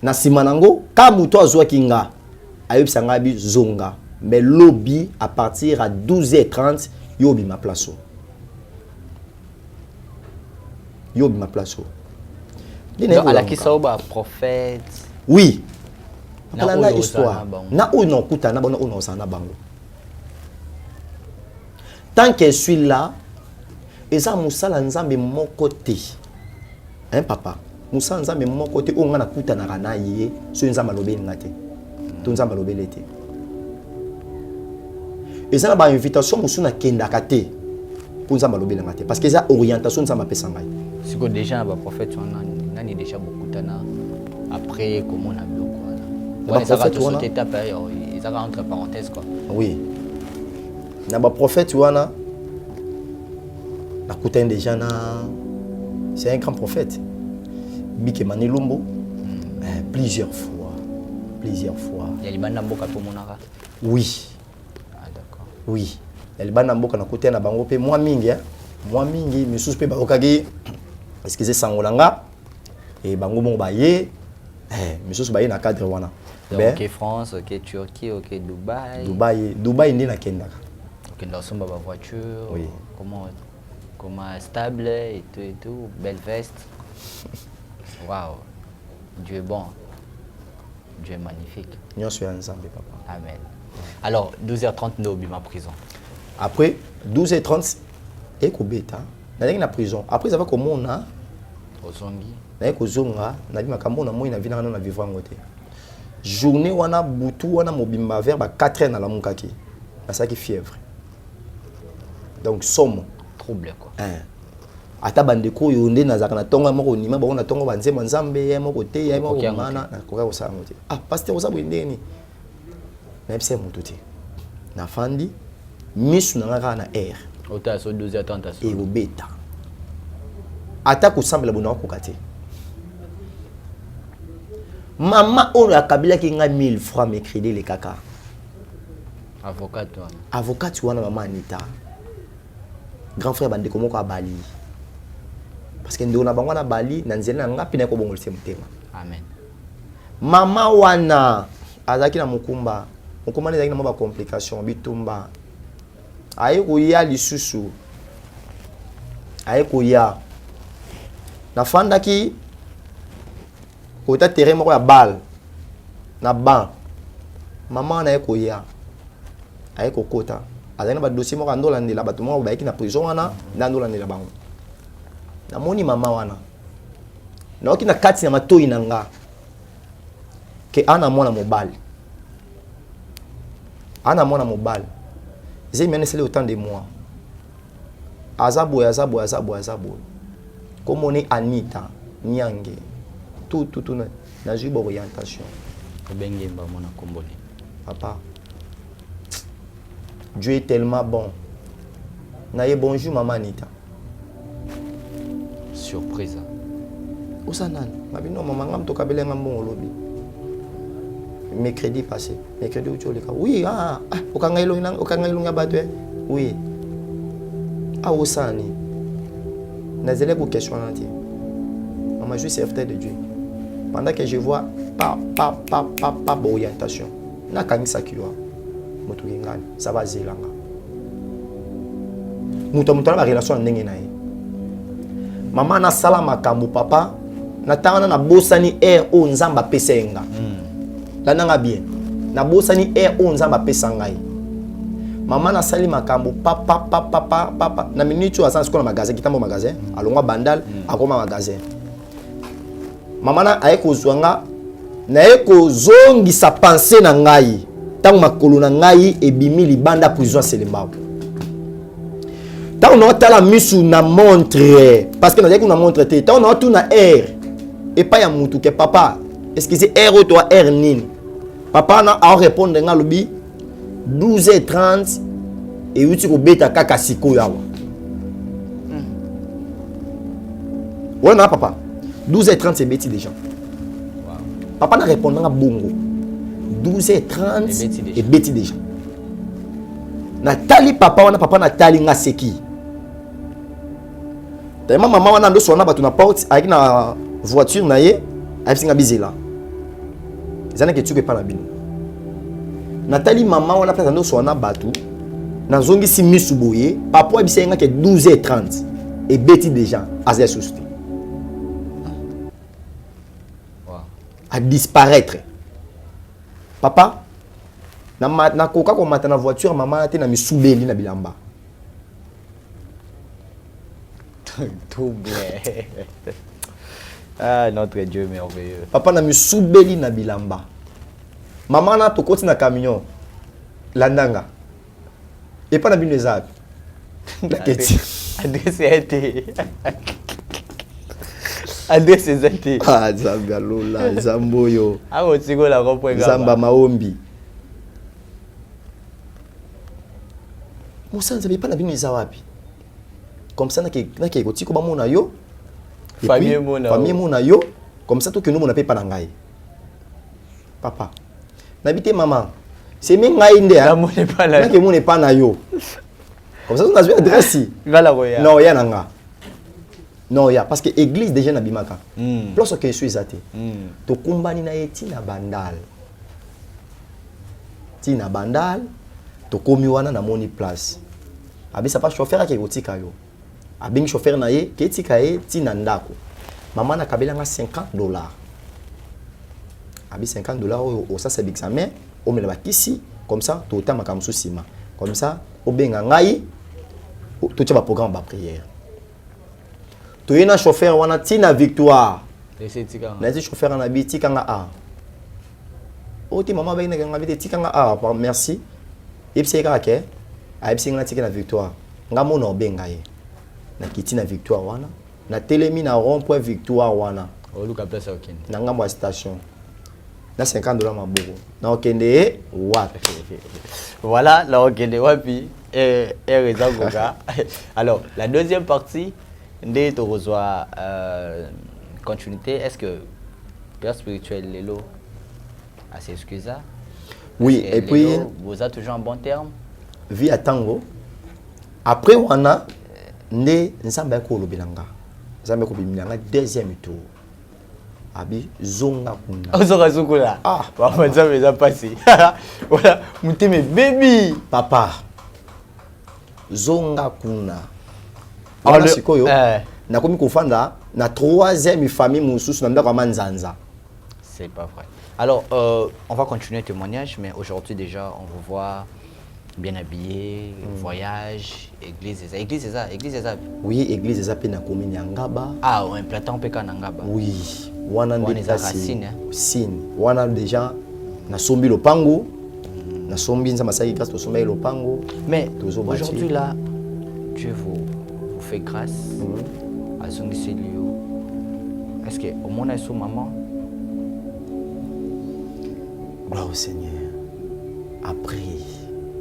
Na simanango ka muto azwaki nga ayebisanga bi zonga mais lobby à partir à 12h30 yobi ma place. Yobi ma place. Donc, à la qui soba prophète. Oui. Na la histoire. Na o non kuta na bona o non sana bango. Tant que je suis là, eza musala Nzambe moko te. Hein papa? Musala Nzambe moko te o nga na kuta na kana ye, so Nzambe lobe ngate. To Nzambe lobe lete. Eza na ba invitation musuna kenda kate. Pour Nzambe lobe ngate parce que eza orientation Nzambe pesa ngai. Si ko déjà ba prophète on a ni déjà beaucoup tana après comment on a bloqué voilà. On ça va tout cette étape ils ça entre parenthèses quoi. Oui. Na ba prophète wana na kuta déjà na c'est un grand prophète. Bike Manilumbo, plusieurs fois. Il y a les bandes d'amboka pour monara. Oui. Ah d'accord. Oui. Il y a les bandes d'amboka na côté na bango pe moi mingi, mais sous pe bakokagi. Excusez sangolanga et bango mon baye. Mais sous baye na cadre wana. Ok France, ok Turquie, ok Dubaï. Dubaï ndi na kenda. Ok dans son baba voiture. Oui. Comment stable et tout, belle veste. Waouh. Dieu est bon. Dieu est magnifique. Nous sommes ensemble, papa. Amen. Alors, 12h30, nous sommes en prison. Après, 12h30, et qu'on bêta, nous sommes en prison. Après, ça va comme on a. Ozongi. Nous sommes en vivre. Journée, on a boutou, on a mobimba vers 4 heures dans la moukaki. C'est ça qui est fièvre. Donc, somme. Trouble, quoi. Ata bandeko yonde nazaka na tonga moko nima ba na tonga banze manzambe ya moko te ya moko mana na koka osala ngote pasteur osa bwendeni na epse mutu te na fandi misu na ngaka na air ota so 12h30 e obeta ata ko sambela bona ko kate mama oyo akabila ki nga 1000 francs me crédit le kaka avocat wana mama Anita grand frère bandeko moko abali. Parce que nous avons na Bali, nous avons pina ko bongol tema. Amen. Mama wana azaki na mukumba. Mukumba ni na ba complication bitumba. Aye ko ya lisusu. Aye ko ya. Na fanda ki ko ta terrain moko ya bal. Na ban. Mama na ko ya. Aye ko kota. Azaki na ba dossier moko ndola ndela batu moko ba yaki na prison wana, ndola ndela bango. Namoni mama wana naoki na kati na matoi na nga ke ana mwana mobali j'ai mené autant de mois azabo comme on est Anita Nyange tout na j'ai bonne orientation bengi mba mona komboli papa Dieu est tellement bon na ye bonjour maman Anita. Surprise. Osanan, mabino mama ngam to kabele ngam bon lobby. Mercredi passé, mercredi où tu le cas. Oui, okangailo nga batwe. Oui. Osani. Nazele pour question entier. Maman je suis fier de Dieu. Pendant que je vois pas orientation. Na kanisa kiwa. Moto ngani, ça va zilanga. Muto la relation ndenge na ye. Maman na sala makambo papa na tanga na bosani air o nzamba pesenga la nanga bien na bosani air o nzamba pesanga yi maman na sali makambo papa na minute o asansi ko na magasin kitambo magasin alongwa bandal akoma magasin maman na ayeko zwanga na ayeko zongisa pensée na ngai tango makolo na ngai ebimi libanda prison Selembao. Tant on a la misu na montre parce que nous avons na montre té tant on a tout na air et pas ya mutu que papa est-ce que c'est air ou toi air nin papa na a répondre nga lobi 12h30 et uti ko beta kaka siko yawa ouais non papa 12h30 c'est bêtis déjà papa na répondre nga bongo 12h30 et bêtis déjà Natali papa wana papa Natali nga seki. Tellement maman wana ndo sona batu na porte avec na voiture na ye, ayipsinga bizela. Zana ke tuke pa na bino. Natali maman wana pesa ndo sona batu na zongi si misu boye, papa abisenga ke 12h30 et beti déjà azia sousti. À disparaître. Papa na koka ko mata na voiture maman te na misubeli na bilamba. Tout bien. Ah notre Dieu merveilleux. Papa na misubeli na bilamba. Maman na to koti na camion. Landanga. Et pas na bino ezab. La keti. Adresse Adresse ezate. Ah zamba lola zamboyo. Ah otiko la comprendre. Zamba maombi. Mosa nzabe pa na bino eza wapi? Comme ça na ke kotiko ba mona yo. Famille mona yo Comme ça, tout que nous, on n'a pas d'angaï. Papa. N'habitez maman. C'est même ngaï ndé. L'amour n'est pas là. Que mon n'est pas na yo. Comme ça, on a joué adresse. Non, il y a nanga. Non, il y a. Parce que l'église déjà n'a bimaka. Lorsque je suis athée, to kumbani na eti na bandal. Ti na bandal, to komi wana na moni place. Abi ça pas chauffeur qui otika yo. Abi chauffeur na ye, ke tika ye ti na ndako. Maman na kabela nga $50. Abi $50 au ça c'est big sa mère, au me la bakisi comme ça, to ta makamsu sima. Comme ça, au benga ngai, to tia ba programme ba prière. To yena chauffeur wana ti na victoire. Laissez tika. Na ti chauffeur na bi tika nga a. O ti maman ba ina nga bi tika nga a, merci. Ipse ka ke, a ipse nga tika na victoire. Nga mona obenga ye. Na kiti na victoire wana. Na telemi na rond-point victoire wana. O luka place okende. Na ngambo ya station. Na $50 maboko. Na okende wapi. Voilà, la okende wapi et Rezagoga. Alors, la deuxième partie de te reçoit continuité. Est-ce que Père spirituel Lelo a ses excuses? Oui, et puis vous avez toujours un bon terme. Vie à Tango. Après wana ne nzamba ko lobilanga. Nzamba ko biminanga deuxième tour. Abi zonga kuna. Ozoka zukula. Ah, papa nzamba za passé. Voilà, muteme baby. Papa. Zonga kuna. Alors sikoyo. Na komi kofanda na troisième famille mususu na ndako manzanza. C'est pas vrai. Alors, on va continuer le témoignage, mais aujourd'hui déjà, on vous voit bien habillé, voyage, église, église. Oui, église eza pe na commune Ngaba. Ah, on implantant pe na Ngaba. Oui, wana des racines. Sine. Wana déjà na sombi lopango. Na sombi nza masaki grâce to sombi lopango. Mais aujourd'hui là, Dieu vous fait grâce à Zongisi Lio. Est-ce que au monde est sous maman? Gloire au Seigneur. Après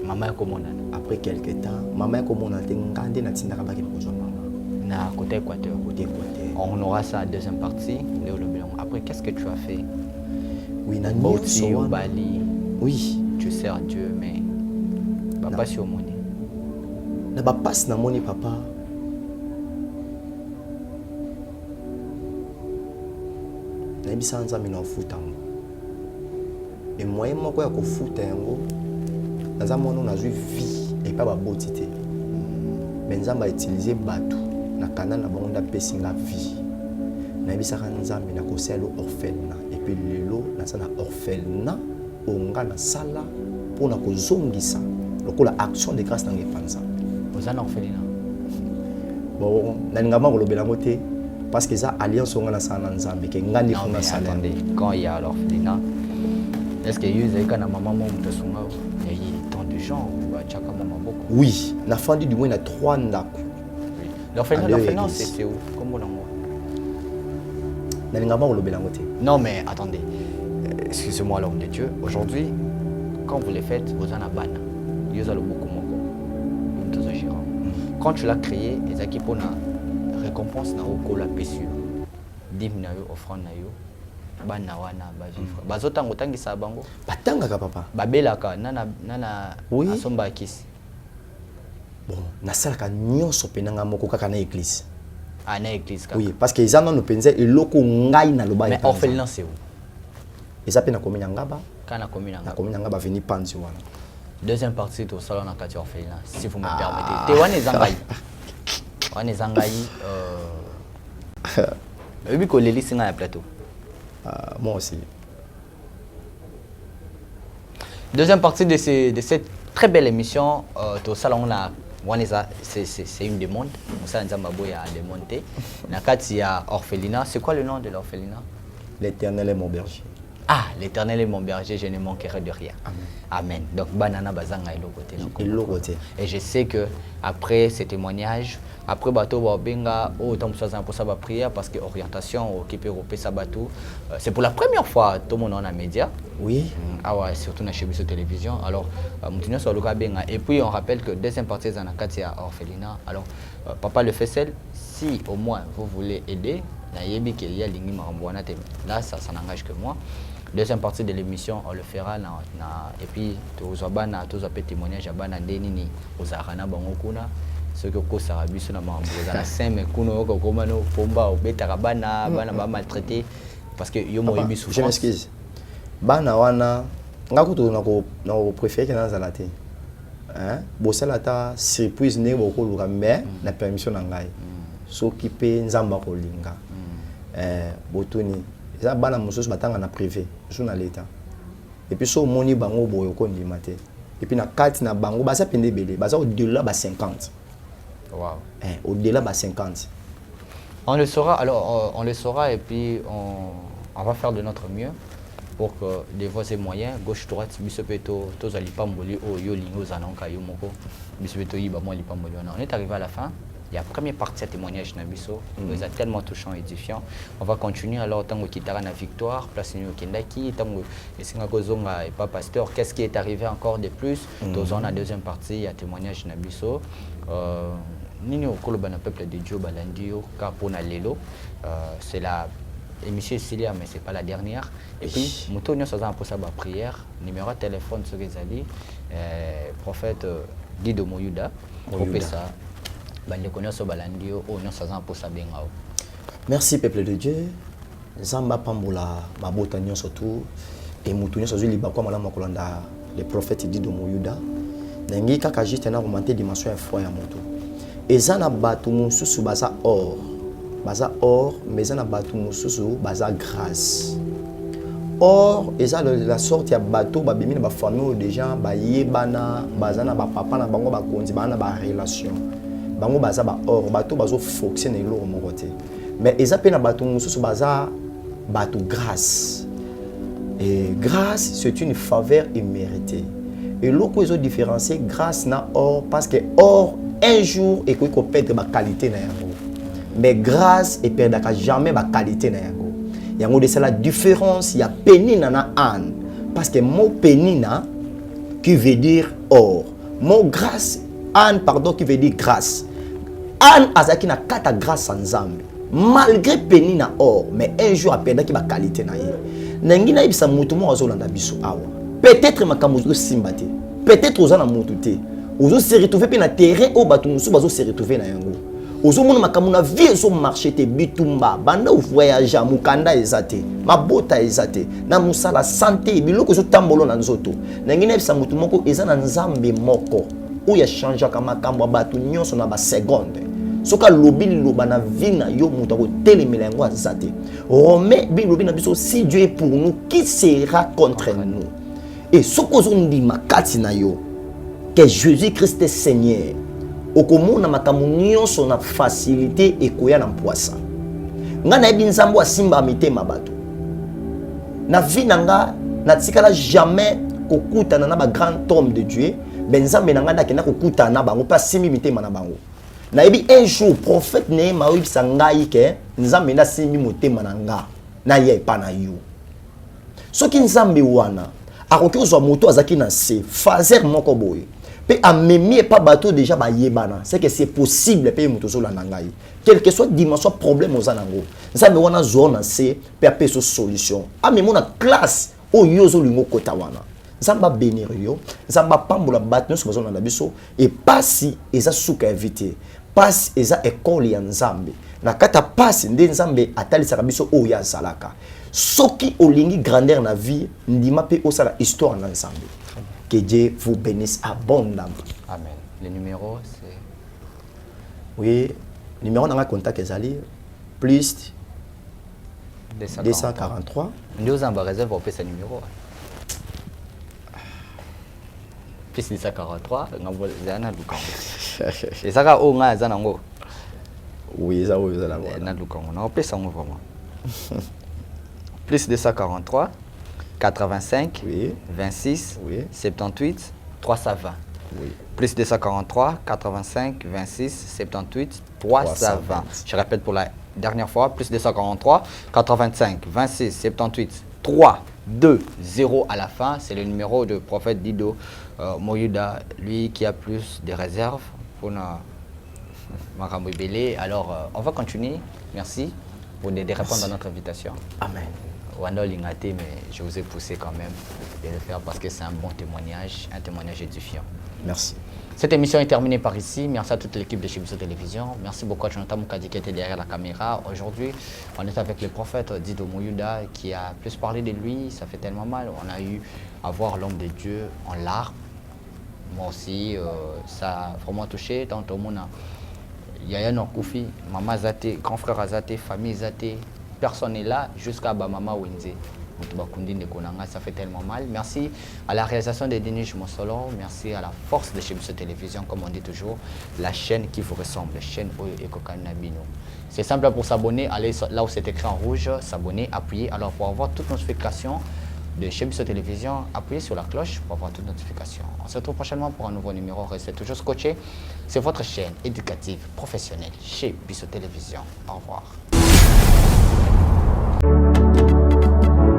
maman komona. Après quelques temps, maman komona te ngande na tinda kabaki na maman. Na côté Équateur. On aura ça à deuxième partie. Après, qu'est-ce que tu as fait? Oui, na Bauti au Bali. Oui. Tu sers Dieu, mais papa si au moni. Na ba passe na moni papa. Na bisa nzambe na futa ngo. Et moyen moko ya kofuta yango. Nzambe ono na zui vie et pas ba botité. Mais nzambe a utilisé batou na kana na bango nda pesinga vie. Na bisa nzambe na koselo orphelinat et puis lelo na sala orphelinat onga na sala pour na kozongisa lokola action de grâce na ngepanza. Vous en orphelinat. Bon, na ngama kolobela ngote parce que ça alliance onga na sala nzambe ke ngandi funa sala. Quand il y a l'orphelinat, est-ce que you avez kana maman mo mutasunga et tant de gens ba chaka maman beaucoup. Oui, na fandi du moins na 3 ndako. L'orphelinat c'est où? Comment on Non mais attendez, excusez-moi l'homme de Dieu, aujourd'hui, quand vous les faites, vous en avez beaucoup. Quand tu l'as créé, les équipes ont une récompense na la péssure. Dim na yo, offrande na yo, bana wana ba vivre. Bazotango tangisa bango. Batanga ka papa. Babelaka nana asomba kisi. Bon, na sala ka nyonso penanga moko kaka na église. Ah, na église kaka. Oui, parce que ils en ont pensé et loko ngai na loba. Mais orphelinat c'est où? Ils appellent na commune Ngaba. Kana commune Ngaba. Na commune Ngaba veni panzi wana. Deuxième partie au salon na kati orphelinat, si vous me permettez. Te wana zangai. Wana zangai oui, que les singa na plateau. Moi aussi. Deuxième partie de cette très belle émission au salon na c'est une demande. Moussa Nzambaboya a demandé. Nakati ya orphelinat. C'est quoi le nom de l'orphelinat? L'Éternel est mon berger. Ah, l'Éternel est mon berger, je ne manquerai de rien. Amen. Amen. Donc, banana bazanga côté. Et je sais que après ce témoignage, après bateau benga autant pour ça prière parce que orientation au Képi Europé Sabatou, c'est pour la première fois tout le monde en a média. Oui. Ah ouais, surtout dans la télévision. Alors, continuons sur le cas benga. Et puis on rappelle que deuxième partie dans la Katia orphelinat. Alors, papa le fait seul. Si au moins vous voulez aider, Là, ça n'engage que moi. Deuxième partie de l'émission, on le fera. Et puis, tous les témoignages aux Arana Bangokuna. Ce que vous savez, c'est que vous maltraité. Parce que je m'excuse. Bana wana ngakuto na préféré que na te. Hein? Bosala ta surprise ne boko luka mais na permission na ngai. Soki pe nzamba ko linga. Botuni. Eza bana mususu batanga na privé, mususu na l'état. Et puis so moni bango boyo ko ndima te. Et puis na kati na bango basa pende belé, basa au-delà ba 50. Wow. Au-delà ba 50. On le saura, alors on le saura et puis on va faire de notre mieux pour que des voies et moyens, gauche-droite, on est arrivé à la fin. Il y a la première partie de témoignage Nabiso, nous a tellement touchant et édifiant. On va continuer alors tant que Kitara na victoire, place New Kendaki, tant que Singakozonga et pas pasteur, qu'est-ce qui est arrivé encore de plus? Dans la deuxième partie, il y a témoignage Nabiso. Nini Okolobana peuple de Dieu Balandio, Kapona Lelo, c'est la émission Cilia, mais ce n'est pas la dernière. Et puis, nous avons pour sa prière, numéro de téléphone sur les alliés, prophète Dido Moyuda, ça. Merci peuple de Dieu. Zamba Pambola, Mabota Nyon surtout, et Moutounion sur les Bakwa Malama Kolanda, le prophète Dido Moyuda. Nengi kaka juste na augmenté dimension foi ya moto. Ezana batu mususu baza or. Baza or, mais ezana batu mususu baza grâce. Or, eza la sorte ya bateau babimi na ba famille déjà ba yebana, bazana ba papa na bango ba konzi bana ba relation. Bango baza ba or, bateau bazo fonctionner lo mo côté. Mais eza pe na batu mususu baza batu grâce. Et grâce, c'est une faveur imméritée. Et l'autre ils ont différencié grâce na or parce que or un jour et qu'on perdre ma qualité na yango. Mais grâce et perdre jamais ma qualité na yango. Yango de c'est la différence, il y a penina na an parce que mot penina qui veut dire or. Mot grâce an pardon qui veut dire grâce. An azaki na kata grâce en Nzambe. Malgré penina or mais un jour a perdre qui ma qualité na ye. Nengi na ibisa mutu mo azolanda biso awa. Peut-être makamuzo simbate. Peut-être ozana mutu te. Ozo se retrouver pe na terrain o batu musu bazo se retrouver na yango. Ozo mona makamuna vie zo marché te bitumba banda ou voyage mukanda ezate. Mabota ezate. Na musala santé biloko zo tambolo na nzoto. Nengi na ibisa mutu moko ezana Nzambe moko. O ya changer kama makambo batu nyonso na ba seconde. Soka lobi loba na vie na yo mutu ko telemela yango azate. Romain bilobi na biso si Dieu est pour nous qui sera contre nous. Et ce qu'on dit makati na yo que Jésus-Christ est Seigneur. Okomona makamunyo son na facilité et koya na mpoasa. Nga na ebi nzambo asimba mitema bato. Na vie nanga na tikala jamais kokutana na ba grand homme de Dieu, benzambe nanga ndakena kokutana na bango pa simi mitema na bango. Na ebi un jour prophète Nehema oyibisa ngai ke nzambe na simi motema na nga na ye pa na yo. Soki nzambe wana akoki ozwa moto azaki na se fazer moko boye pe amemi pas bateau déjà ba yebana c'est que c'est possible pe moto zo la ngai quel que soit dimension problème aux anango nzambe wana zona se pe apeso solution amemi na classe o yozo lingo kota wana nzamba bénir yo nzamba pambola bato so bazona na biso et pasi eza suka invité pasi eza école ya nzambe na kata pasi nde nzambe atalisaka biso o ya zalaka. Soki olingi grandeur na vie, ndima pe osala histoire na nzambe. Que Dieu vous bénisse abondamment. Amen. Le numéro c'est oui, numéro dans contact ezali plus 243. Nous avons réserve pour ce numéro. Plus 243, ngabo zana lukango. Ezaka o nga zana ngo. Oui, ça oui zana ngo. Na lukango. Na opesa ngo vraiment. Plus 243, 85, oui. 26, oui. 78, 320. Oui. Plus 243, 85, 26, 78, 320. Je répète pour la dernière fois. Plus 243, 85, 26, 78, 3, 2, 0 à la fin. C'est le numéro de prophète Dido Moyuda, lui qui a plus de réserves pour Marambo Belé. Alors, on va continuer. Merci. de répondre à notre invitation. Amen. Wanda Lingate, mais je vous ai poussé quand même de le faire parce que c'est un bon témoignage, un témoignage édifiant. Merci. Cette émission est terminée par ici. Merci à toute l'équipe de Shebiso Télévision. Merci beaucoup à Jonathan Moukadi qui était derrière la caméra. Aujourd'hui, on est avec le prophète Dido Mouyuda qui a plus parlé de lui. Ça fait tellement mal. On a eu à voir l'homme de Dieu en larmes. Moi aussi, ça a vraiment touché. Tant au monde, Yaya Norkoufi, maman Zate, grand frère Azate, famille Zate. Personne n'est là jusqu'à Maman Wenze. Ça fait tellement mal. Merci à la réalisation de Denis Monsolo. Merci à la force de Shebiso Télévision, comme on dit toujours, la chaîne qui vous ressemble, la chaîne Oyo Ekoka Nabino. C'est simple pour s'abonner, allez là où c'est écrit en rouge, s'abonner, appuyer. Alors pour avoir toute notification de Shebiso Télévision, appuyez sur la cloche pour avoir toute notification. On se retrouve prochainement pour un nouveau numéro. Restez toujours scotché. C'est votre chaîne éducative, professionnelle, Shebiso Télévision. Au revoir.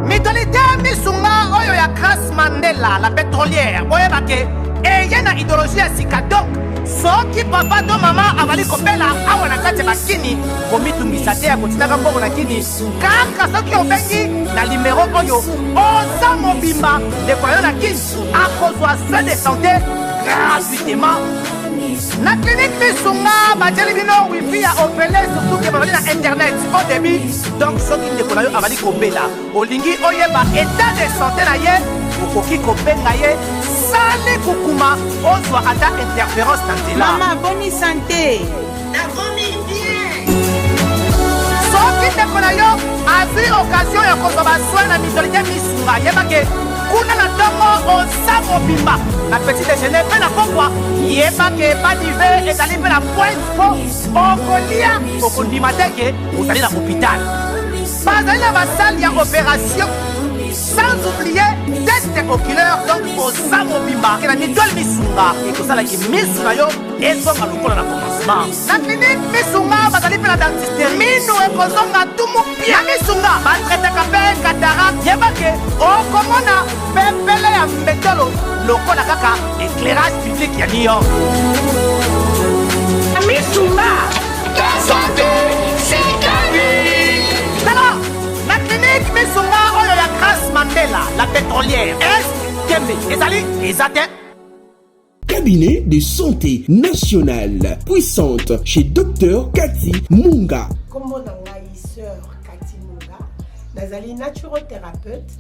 Mitolite misunga oyo ya Grace Mandela la pétrolière boyeba ke eye na idéologie ya sika donc soki papa to mama avali kopela awa na kati bakini komitungisa te ya kotinaka mbongo na kini kaka soki obengi na limero oyo oza mobimba ndeko yo na kini akozwa soin de santé gratuitement na clinique misunga batieli bino wifi ya opele surtout ke bazali na internet au début donc soki ndeko na yo avali kobela olingi oyeba état de santé na ye okoki kobenga ye sale kokuma ozwa ata interférence na nzela Maman, bonne santé. soki ndeko na yo azwi occasion ya kozwa basoi na mitolite misunga yebake kuna na ntongo oza mobimba na petit déjeuner mpe na pokwa yebake badive ezali mpe na point po okolia okondima teke ozali na hôpital bazali na basale ya opération sans oublier test oculaire donc oza mobimba ke na mitole misunga ekosalaki misu na yo ezonga lokola na commencement na clinique misunga bazali mpe na dentiste minu ekozonga tumu pia misunga batretaka mpe cataracte yebake okomona pepele ya mbetolo lokola kaka éclairage public ya New York misunga santé alors la clinique misunga oyo ya Grace Mandela la pétrolière est kembe ezali ezate Cabinet de santé nationale puissante chez Dr Cathy Munga. Kombo na ngai sœur Cathy Munga, nazali naturothérapeute,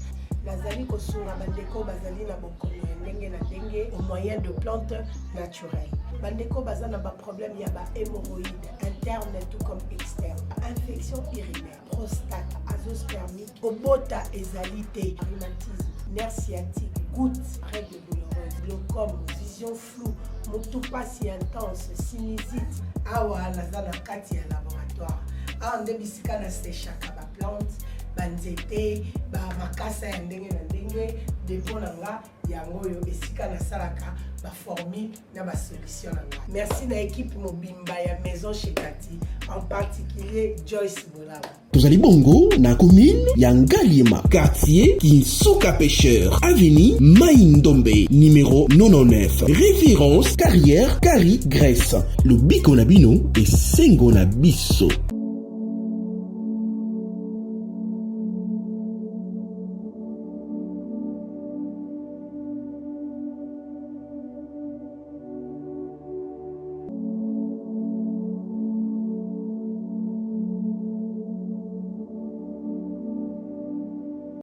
nazali kosunga bandeko bazali na bokono ya ndenge na ndenge au moyen de plantes naturelles. Bandeko baza na ba problème ya ba hémorroïdes interne tout comme externe, infection urinaire, prostate, azoospermie, obota ezalité, rhumatisme, nerf sciatique, gouttes, règles douloureuses, glaucome, vision floue, motupasi intense, sinusite. Awa naza na kati ya laboratoire. Awa nde bisika na séchaka ba plante, banzete, ba makasa ya ndenge na ndenge, depo na nga yango oyo esika na salaka ba formule na ba solution na nga. Merci na équipe mobimba ya maison chez Cathy, en particulier Joyce Bolaba. Tozali bongo na commune ya Ngaliema, quartier Kinsuka Pêcheur, avenue Maïndombe, numéro 99. Référence carrière Carrie Grèce. Le Biko na bino et Sengo na biso.